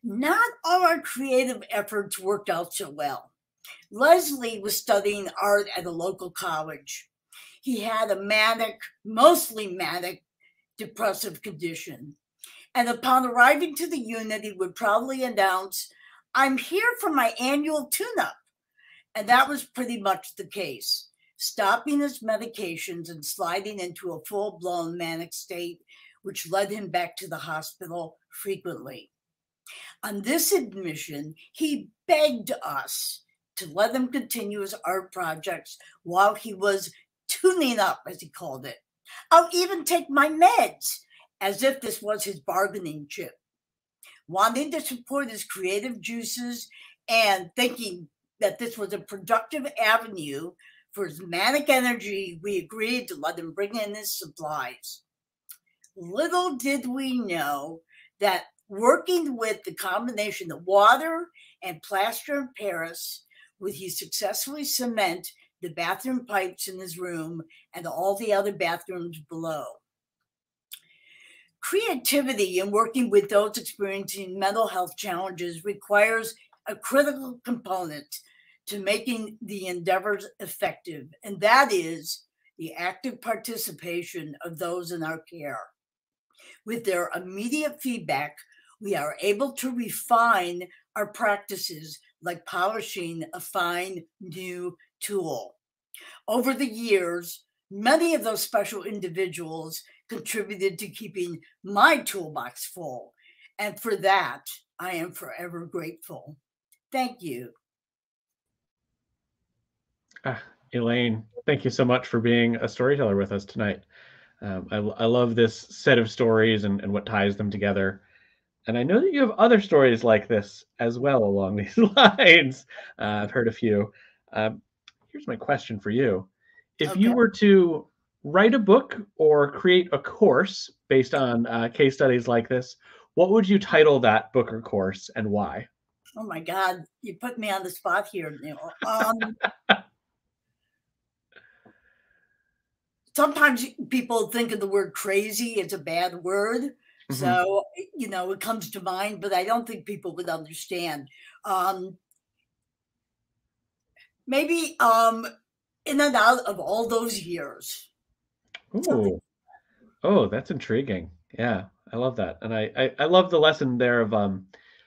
Not all our creative efforts worked out so well. Leslie was studying art at a local college. He had a mostly manic, depressive condition. And upon arriving to the unit, he would proudly announce, "I'm here for my annual tune-up." And that was pretty much the case, stopping his medications and sliding into a full-blown manic state, which led him back to the hospital frequently. On this admission, he begged us to let him continue his art projects while he was tuning up, as he called it. "I'll even take my meds," as if this was his bargaining chip. Wanting to support his creative juices and thinking that this was a productive avenue for his manic energy, we agreed to let him bring in his supplies. Little did we know that working with the combination of water and plaster of Paris, would he successfully cement the bathroom pipes in his room and all the other bathrooms below. Creativity in working with those experiencing mental health challenges requires a critical component to making the endeavors effective, and that is the active participation of those in our care. With their immediate feedback, we are able to refine our practices like polishing a fine new tool. Over the years, many of those special individuals contributed to keeping my toolbox full, and for that, I am forever grateful. Thank you. Elaine, thank you so much for being a storyteller with us tonight. I love this set of stories and what ties them together. And I know that you have other stories like this as well along these lines. I've heard a few. Here's my question for you. If you were to write a book or create a course based on case studies like this, what would you title that book or course and why? Oh my God, you put me on the spot here, Neil. Sometimes people think of the word crazy as a bad word. Mm-hmm. So, it comes to mind, but I don't think people would understand. Maybe in and out of all those years. Ooh. Oh, that's intriguing. Yeah, I love that. And I love the lesson there of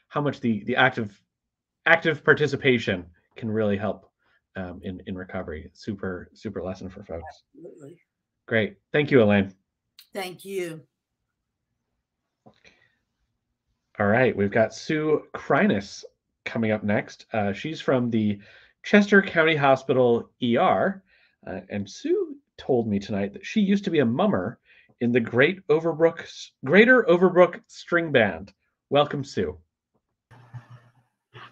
how much the active participation can really help in recovery. Super lesson for folks. Absolutely. Great. Thank you, Elaine. Thank you. All right, we've got Sue Crinus coming up next. She's from the Chester County Hospital ER, and Sue told me tonight that she used to be a mummer in the Greater Overbrook String Band. Welcome, Sue.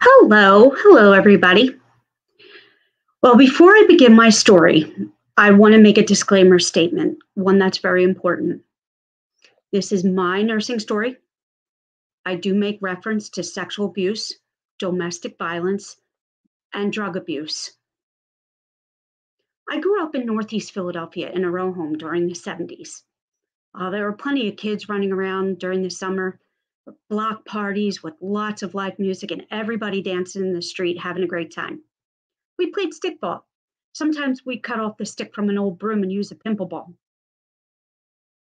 Hello, everybody. Well, before I begin my story, I want to make a disclaimer statement, one that's very important. This is my nursing story. I do make reference to sexual abuse, domestic violence, and drug abuse. I grew up in Northeast Philadelphia in a row home during the 70s. There were plenty of kids running around during the summer, block parties with lots of live music and everybody dancing in the street, having a great time. We played stickball. Sometimes we'd cut off the stick from an old broom and use a pimple ball.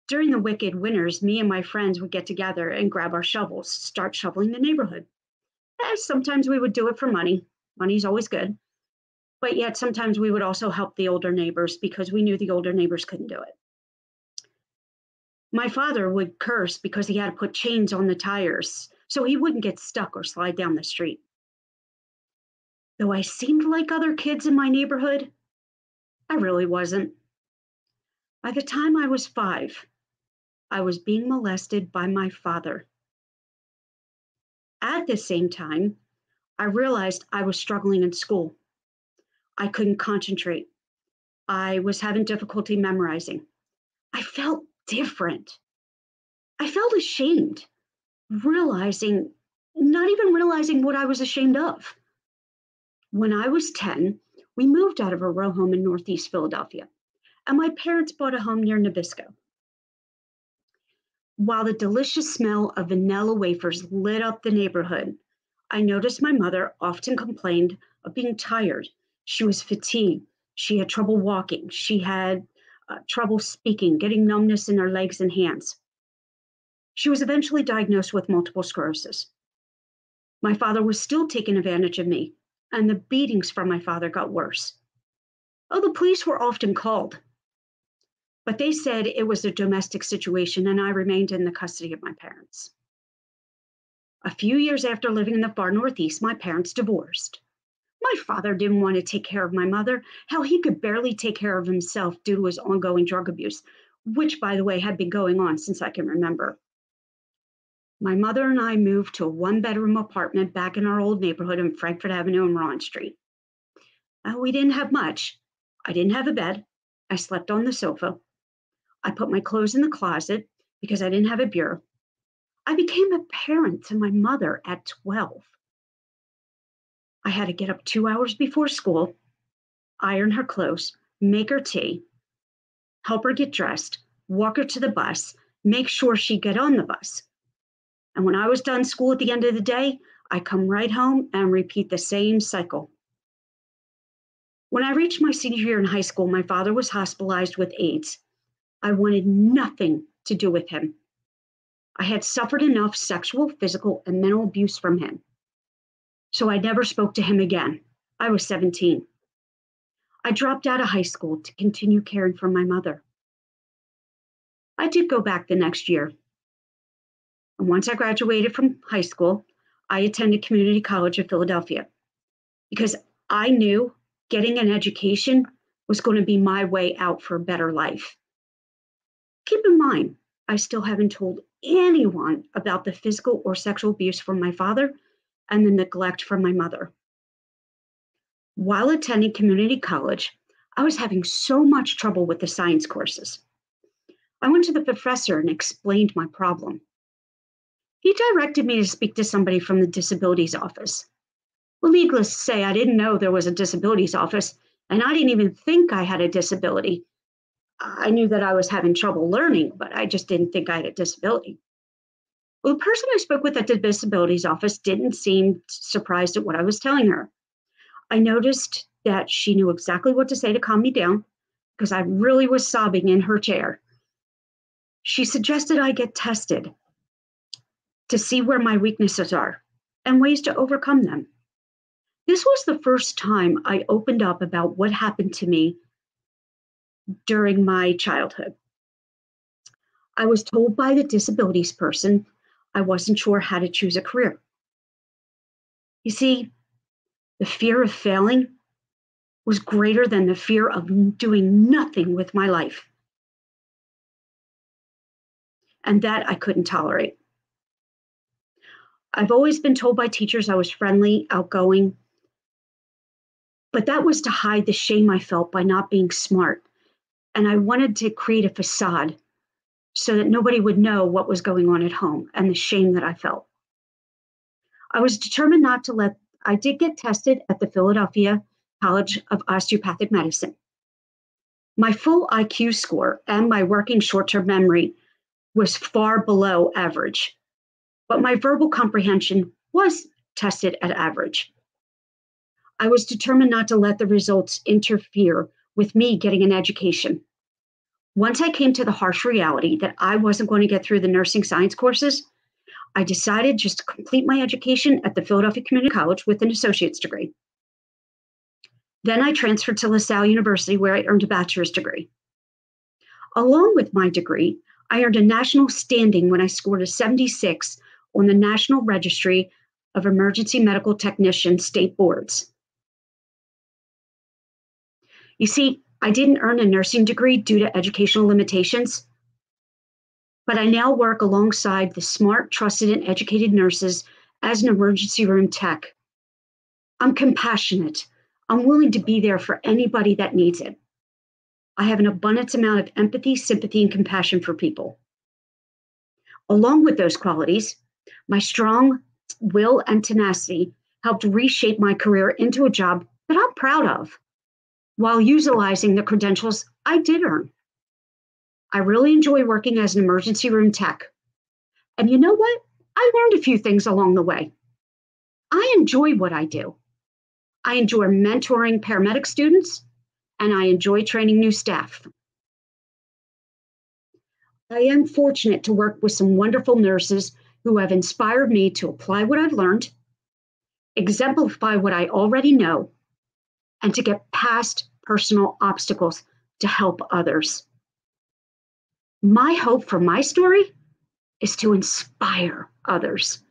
During the wicked winters, me and my friends would get together and grab our shovels, start shoveling the neighborhood. Sometimes we would do it for money. Money's always good. But yet sometimes we would also help the older neighbors because we knew the older neighbors couldn't do it. My father would curse because he had to put chains on the tires so he wouldn't get stuck or slide down the street. Though I seemed like other kids in my neighborhood, I really wasn't. By the time I was 5, I was being molested by my father. At the same time, I realized I was struggling in school. I couldn't concentrate. I was having difficulty memorizing. I felt different. I felt ashamed, not even realizing what I was ashamed of. When I was 10, we moved out of a row home in Northeast Philadelphia, and my parents bought a home near Nabisco. While the delicious smell of vanilla wafers lit up the neighborhood, I noticed my mother often complained of being tired. She was fatigued. She had trouble walking. She had trouble speaking, getting numbness in her legs and hands. She was eventually diagnosed with multiple sclerosis. My father was still taking advantage of me, and the beatings from my father got worse. Oh, the police were often called, but they said it was a domestic situation, and I remained in the custody of my parents. A few years after living in the far Northeast, my parents divorced. My father didn't want to take care of my mother. Hell, he could barely take care of himself due to his ongoing drug abuse, which, by the way, had been going on since I can remember. My mother and I moved to a 1-bedroom apartment back in our old neighborhood in Frankfort Avenue and Ron Street. We didn't have much. I didn't have a bed. I slept on the sofa. I put my clothes in the closet because I didn't have a bureau. I became a parent to my mother at 12. I had to get up 2 hours before school, iron her clothes, make her tea, help her get dressed, walk her to the bus, make sure she'd get on the bus. And when I was done school at the end of the day, I come right home and repeat the same cycle. When I reached my senior year in high school, my father was hospitalized with AIDS. I wanted nothing to do with him. I had suffered enough sexual, physical, and mental abuse from him. So I never spoke to him again. I was 17. I dropped out of high school to continue caring for my mother. I did go back the next year. And once I graduated from high school, I attended community college in Philadelphia because I knew getting an education was going to be my way out for a better life. Keep in mind, I still haven't told anyone about the physical or sexual abuse from my father and the neglect from my mother. While attending community college, I was having so much trouble with the science courses. I went to the professor and explained my problem. He directed me to speak to somebody from the disabilities office. Well, needless to say, I didn't know there was a disabilities office, and I didn't even think I had a disability. I knew that I was having trouble learning, but I just didn't think I had a disability. Well, the person I spoke with at the disabilities office didn't seem surprised at what I was telling her. I noticed that she knew exactly what to say to calm me down because I really was sobbing in her chair. She suggested I get tested to see where my weaknesses are and ways to overcome them. This was the first time I opened up about what happened to me during my childhood. I was told by the disabilities person I wasn't sure how to choose a career. You see, the fear of failing was greater than the fear of doing nothing with my life. And that I couldn't tolerate. I've always been told by teachers I was friendly, outgoing, but that was to hide the shame I felt by not being smart. And I wanted to create a facade so that nobody would know what was going on at home and the shame that I felt. I was determined not to let. I did get tested at the Philadelphia College of Osteopathic Medicine. My full IQ score and my working short-term memory was far below average. but my verbal comprehension was tested at average. I was determined not to let the results interfere with me getting an education. Once I came to the harsh reality that I wasn't going to get through the nursing science courses, I decided just to complete my education at the Philadelphia Community College with an associate's degree. Then I transferred to LaSalle University, where I earned a bachelor's degree. Along with my degree, I earned a national standing when I scored a 76 on the National Registry of Emergency Medical Technician state boards. You see, I didn't earn a nursing degree due to educational limitations, but I now work alongside the smart, trusted, and educated nurses as an emergency room tech. I'm compassionate. I'm willing to be there for anybody that needs it. I have an abundant amount of empathy, sympathy, and compassion for people. Along with those qualities, my strong will and tenacity helped reshape my career into a job that I'm proud of, while utilizing the credentials I did earn. I really enjoy working as an emergency room tech. And you know what? I learned a few things along the way. I enjoy what I do. I enjoy mentoring paramedic students, and I enjoy training new staff. I am fortunate to work with some wonderful nurses who have inspired me to apply what I've learned, exemplify what I already know, and to get past personal obstacles to help others. My hope for my story is to inspire others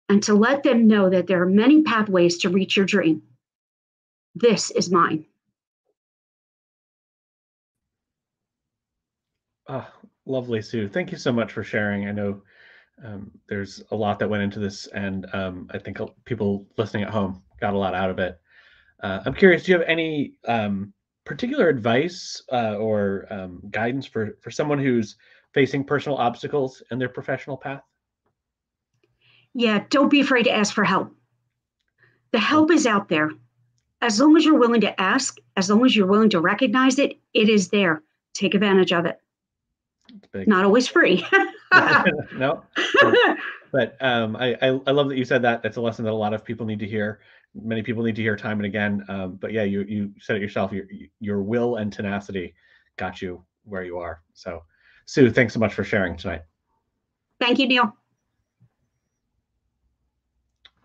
and to let them know that there are many pathways to reach your dream. This is mine. Oh, lovely, Sue. Thank you so much for sharing. I know there's a lot that went into this, and I think people listening at home got a lot out of it. I'm curious, do you have any particular advice or guidance for someone who's facing personal obstacles in their professional path? Yeah, don't be afraid to ask for help. The help is out there. As long as you're willing to ask, as long as you're willing to recognize it, it is there. Take advantage of it. Not always free. No, but I love that you said that. That's a lesson that a lot of people need to hear. Many people need to hear time and again. But yeah, you said it yourself. Your will and tenacity got you where you are. So, Sue, thanks so much for sharing tonight. Thank you, Neil.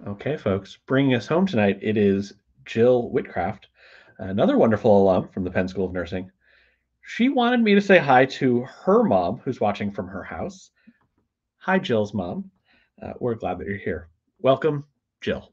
Okay, folks, bringing us home tonight, it is Jill Witcraft, another wonderful alum from the Penn School of Nursing. She wanted me to say hi to her mom, who's watching from her house. Hi, Jill's mom. We're glad that you're here. Welcome, Jill.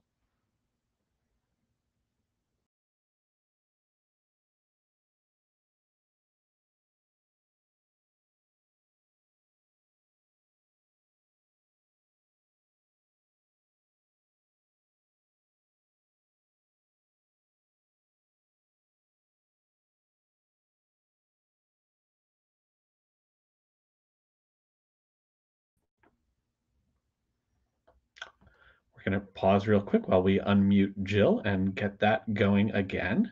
We're going to pause real quick while we unmute Jill and get that going again.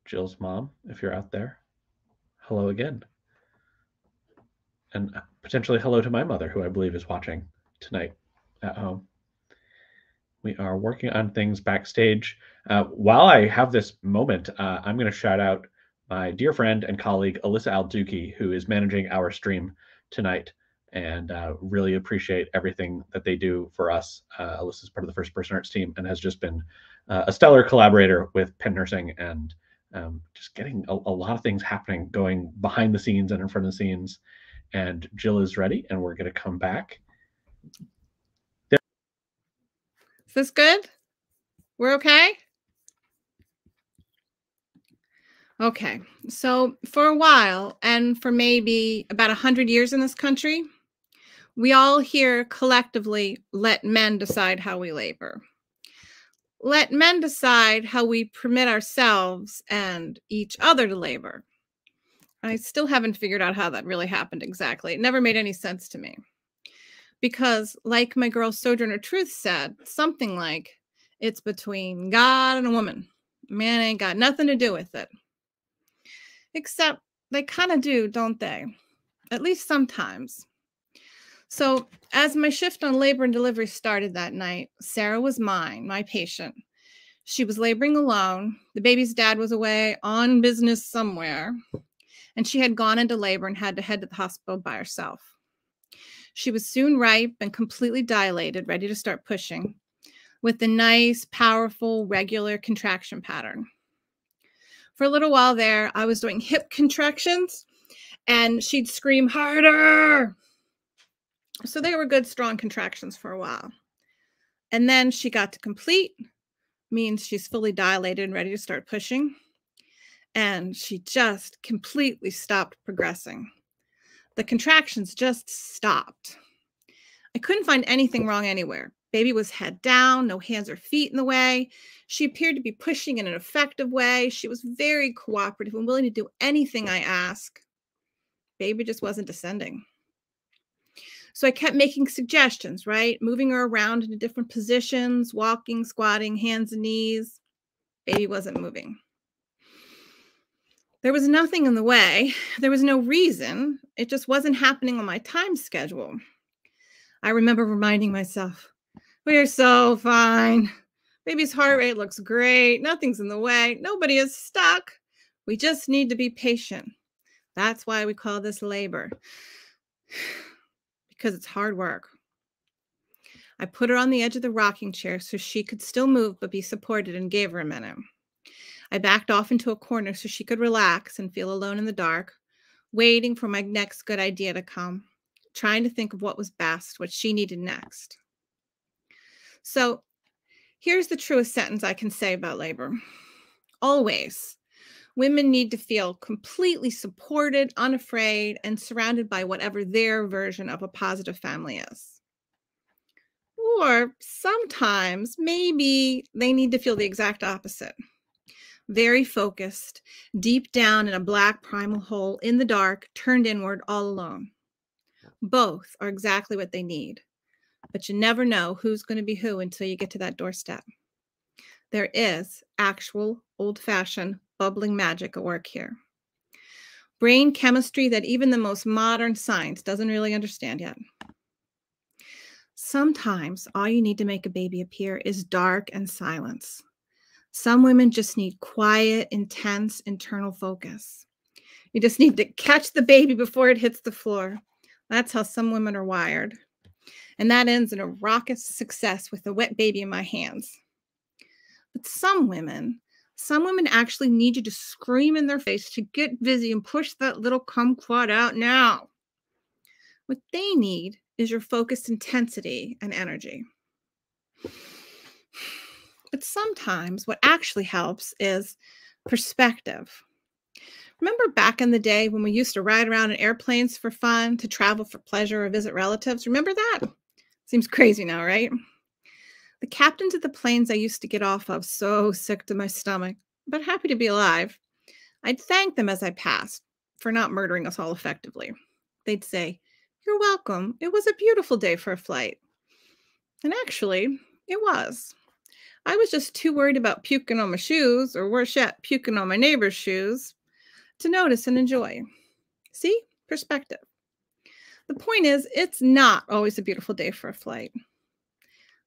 Jill's mom, if you're out there, hello again. And potentially hello to my mother, who I believe is watching tonight at home. We are working on things backstage. While I have this moment, I'm going to shout out my dear friend and colleague, Alyssa Alduki, who is managing our stream tonight, and really appreciate everything that they do for us. Alyssa is part of the First Person Arts team and has just been a stellar collaborator with Penn Nursing, and just getting a lot of things happening, going behind the scenes and in front of the scenes. And Jill is ready, and we're going to come back. Is this good? We're okay? Okay, so for a while, and for maybe about 100 years in this country, we all here collectively let men decide how we labor. Let men decide how we permit ourselves and each other to labor. I still haven't figured out how that really happened exactly. It never made any sense to me. Because, like my girl Sojourner Truth said, something like, it's between God and a woman. Man ain't got nothing to do with it. Except they kind of do, don't they? At least sometimes. So as my shift on labor and delivery started that night, Sarah was mine, my patient. She was laboring alone. The baby's dad was away on business somewhere, and she had gone into labor and had to head to the hospital by herself. She was soon ripe and completely dilated, ready to start pushing, with the nice, powerful, regular contraction pattern. For a little while there, I was doing hip contractions, and she'd scream harder. So they were good, strong contractions for a while. And then she got to complete, means she's fully dilated and ready to start pushing. And she just completely stopped progressing. The contractions just stopped. I couldn't find anything wrong anywhere. Baby was head down, no hands or feet in the way. She appeared to be pushing in an effective way. She was very cooperative and willing to do anything I asked. Baby just wasn't descending. So I kept making suggestions, right? Moving her around into different positions, walking, squatting, hands and knees. Baby wasn't moving. There was nothing in the way. There was no reason. It just wasn't happening on my time schedule. I remember reminding myself, we are so fine. Baby's heart rate looks great. Nothing's in the way. Nobody is stuck. We just need to be patient. That's why we call this labor. Because it's hard work. I put her on the edge of the rocking chair so she could still move but be supported, and gave her a minute. I backed off into a corner so she could relax and feel alone in the dark, waiting for my next good idea to come, trying to think of what was best, what she needed next. So here's the truest sentence I can say about labor. Always, women need to feel completely supported, unafraid, and surrounded by whatever their version of a positive family is. Or sometimes, maybe they need to feel the exact opposite. Very focused, deep down in a black primal hole in the dark, turned inward all alone. Both are exactly what they need. But you never know who's going to be who until you get to that doorstep. There is actual, old-fashioned, bubbling magic at work here. Brain chemistry that even the most modern science doesn't really understand yet. Sometimes all you need to make a baby appear is dark and silence. Some women just need quiet, intense, internal focus. You just need to catch the baby before it hits the floor. That's how some women are wired. And that ends in a raucous success with a wet baby in my hands. But some women actually need you to scream in their face to get busy and push that little kumquat out now. What they need is your focused intensity and energy. But sometimes what actually helps is perspective. Remember back in the day when we used to ride around in airplanes for fun, to travel for pleasure or visit relatives? Remember that? Seems crazy now, right? The captains of the planes I used to get off of, so sick to my stomach, but happy to be alive, I'd thank them as I passed for not murdering us all effectively. They'd say, "You're welcome. It was a beautiful day for a flight." And actually, it was. I was just too worried about puking on my shoes, or worse yet, puking on my neighbor's shoes, to notice and enjoy. See? Perspective. The point is, it's not always a beautiful day for a flight.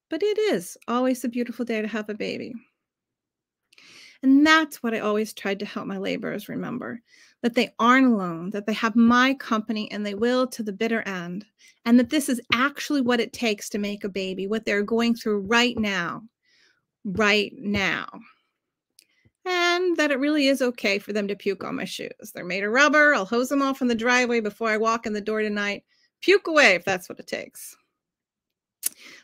But it is always a beautiful day to have a baby. And that's what I always tried to help my laborers remember, that they aren't alone, that they have my company and they will to the bitter end, and that this is actually what it takes to make a baby, what they're going through right now. And that it really is okay for them to puke on my shoes. They're made of rubber. I'll hose them off in the driveway before I walk in the door tonight. Puke away if that's what it takes.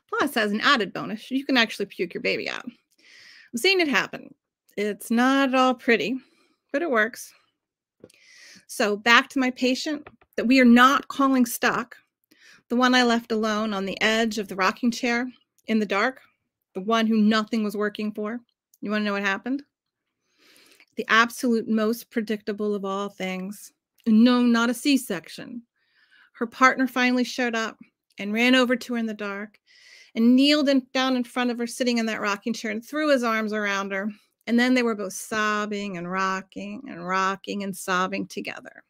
Plus, as an added bonus, you can actually puke your baby out. I've seen it happen. It's not at all pretty, but it works. So back to my patient that we are not calling stuck, the one I left alone on the edge of the rocking chair in the dark, the one who nothing was working for. You want to know what happened? The absolute most predictable of all things. No, not a C-section. Her partner finally showed up and ran over to her in the dark and kneeled down in front of her, sitting in that rocking chair, and threw his arms around her. And then they were both sobbing and rocking and sobbing together.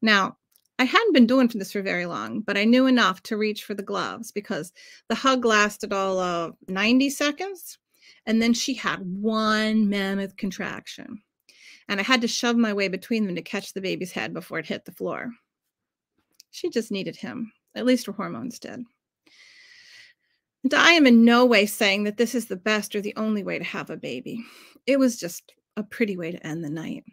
Now, I hadn't been doing this for very long, but I knew enough to reach for the gloves because the hug lasted all of 90 seconds. And then she had one mammoth contraction. And I had to shove my way between them to catch the baby's head before it hit the floor. She just needed him. At least her hormones did. And I am in no way saying that this is the best or the only way to have a baby. It was just a pretty way to end the night.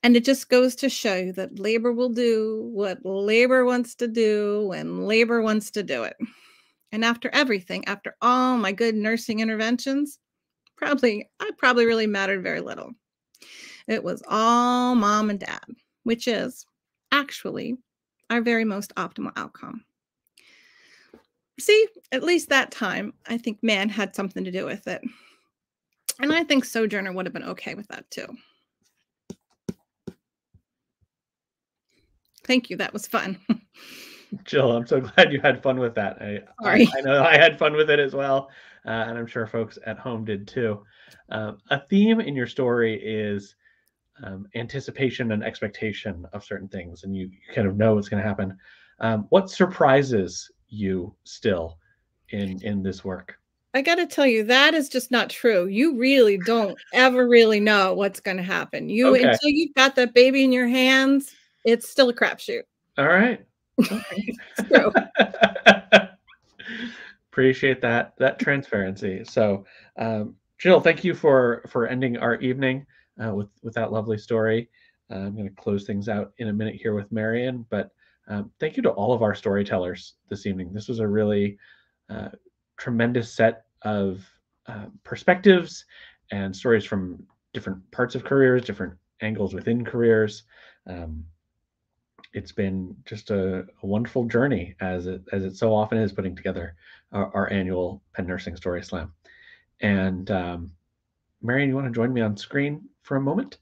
And it just goes to show you that labor will do what labor wants to do when labor wants to do it. And after everything, after all my good nursing interventions, I probably really mattered very little. It was all mom and dad, which is actually our very most optimal outcome. See, at least that time, I think man had something to do with it. And I think Sojourner would have been okay with that too. Thank you. That was fun. Jill, I'm so glad you had fun with that. I know I had fun with it as well. And I'm sure folks at home did too. A theme in your story is anticipation and expectation of certain things, and you kind of know what's going to happen. What surprises you still in this work? I got to tell you, that is just not true. You really don't ever really know what's going to happen. Until you've got that baby in your hands, it's still a crapshoot. All right. Okay. It's true. Appreciate that transparency. So, Jill, thank you for ending our evening with that lovely story. I'm going to close things out in a minute here with Marion, but thank you to all of our storytellers this evening. This was a really tremendous set of perspectives and stories from different parts of careers, different angles within careers. It's been just a wonderful journey, as it so often is, putting together our annual Penn Nursing Story Slam. And Marion, you want to join me on screen for a moment?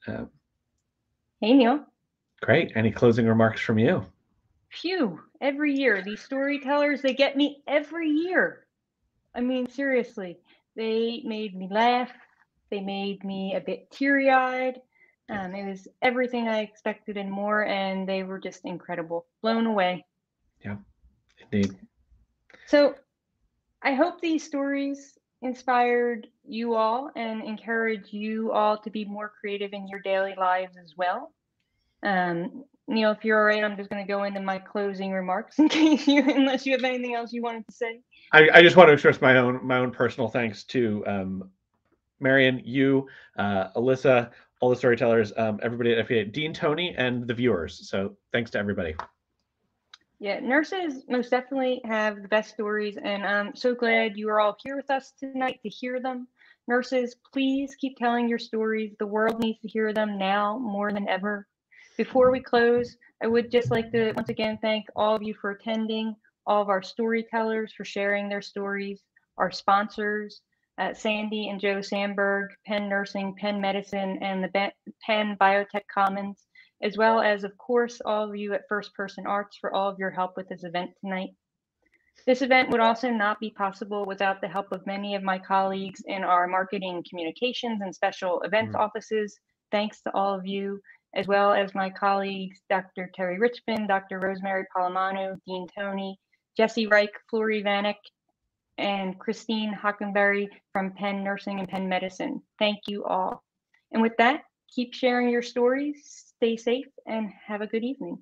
Hey, Neil. Great. Any closing remarks from you? Phew, every year. These storytellers, they get me every year. I mean, seriously, they made me laugh. They made me a bit teary-eyed. It was everything I expected and more, and they were just incredible. Blown away. Yeah, indeed. So I hope these stories inspired you all and encourage you all to be more creative in your daily lives as well. Neil, if you're all right, I'm just going to go into my closing remarks in case unless you have anything else you wanted to say. I just want to express my own personal thanks to Marion, you, Alyssa, all the storytellers, everybody at FEA, Dean, Tony, and the viewers. So thanks to everybody. Yeah, nurses most definitely have the best stories, and I'm so glad you are all here with us tonight to hear them. Nurses, please keep telling your stories. The world needs to hear them now more than ever. Before we close, I would just like to once again thank all of you for attending, all of our storytellers for sharing their stories, our sponsors, Sandy and Joe Sandberg, Penn Nursing, Penn Medicine, and the Penn Biotech Commons, as well as, of course, all of you at First Person Arts for all of your help with this event tonight. This event would also not be possible without the help of many of my colleagues in our marketing, communications, and special events offices. Thanks to all of you, as well as my colleagues, Dr. Terry Richmond, Dr. Rosemary Palomano, Dean Tony, Jesse Reich, Flory Vanek, and Christine Hockenberry from Penn Nursing and Penn Medicine. Thank you all. And with that, keep sharing your stories, stay safe, and have a good evening.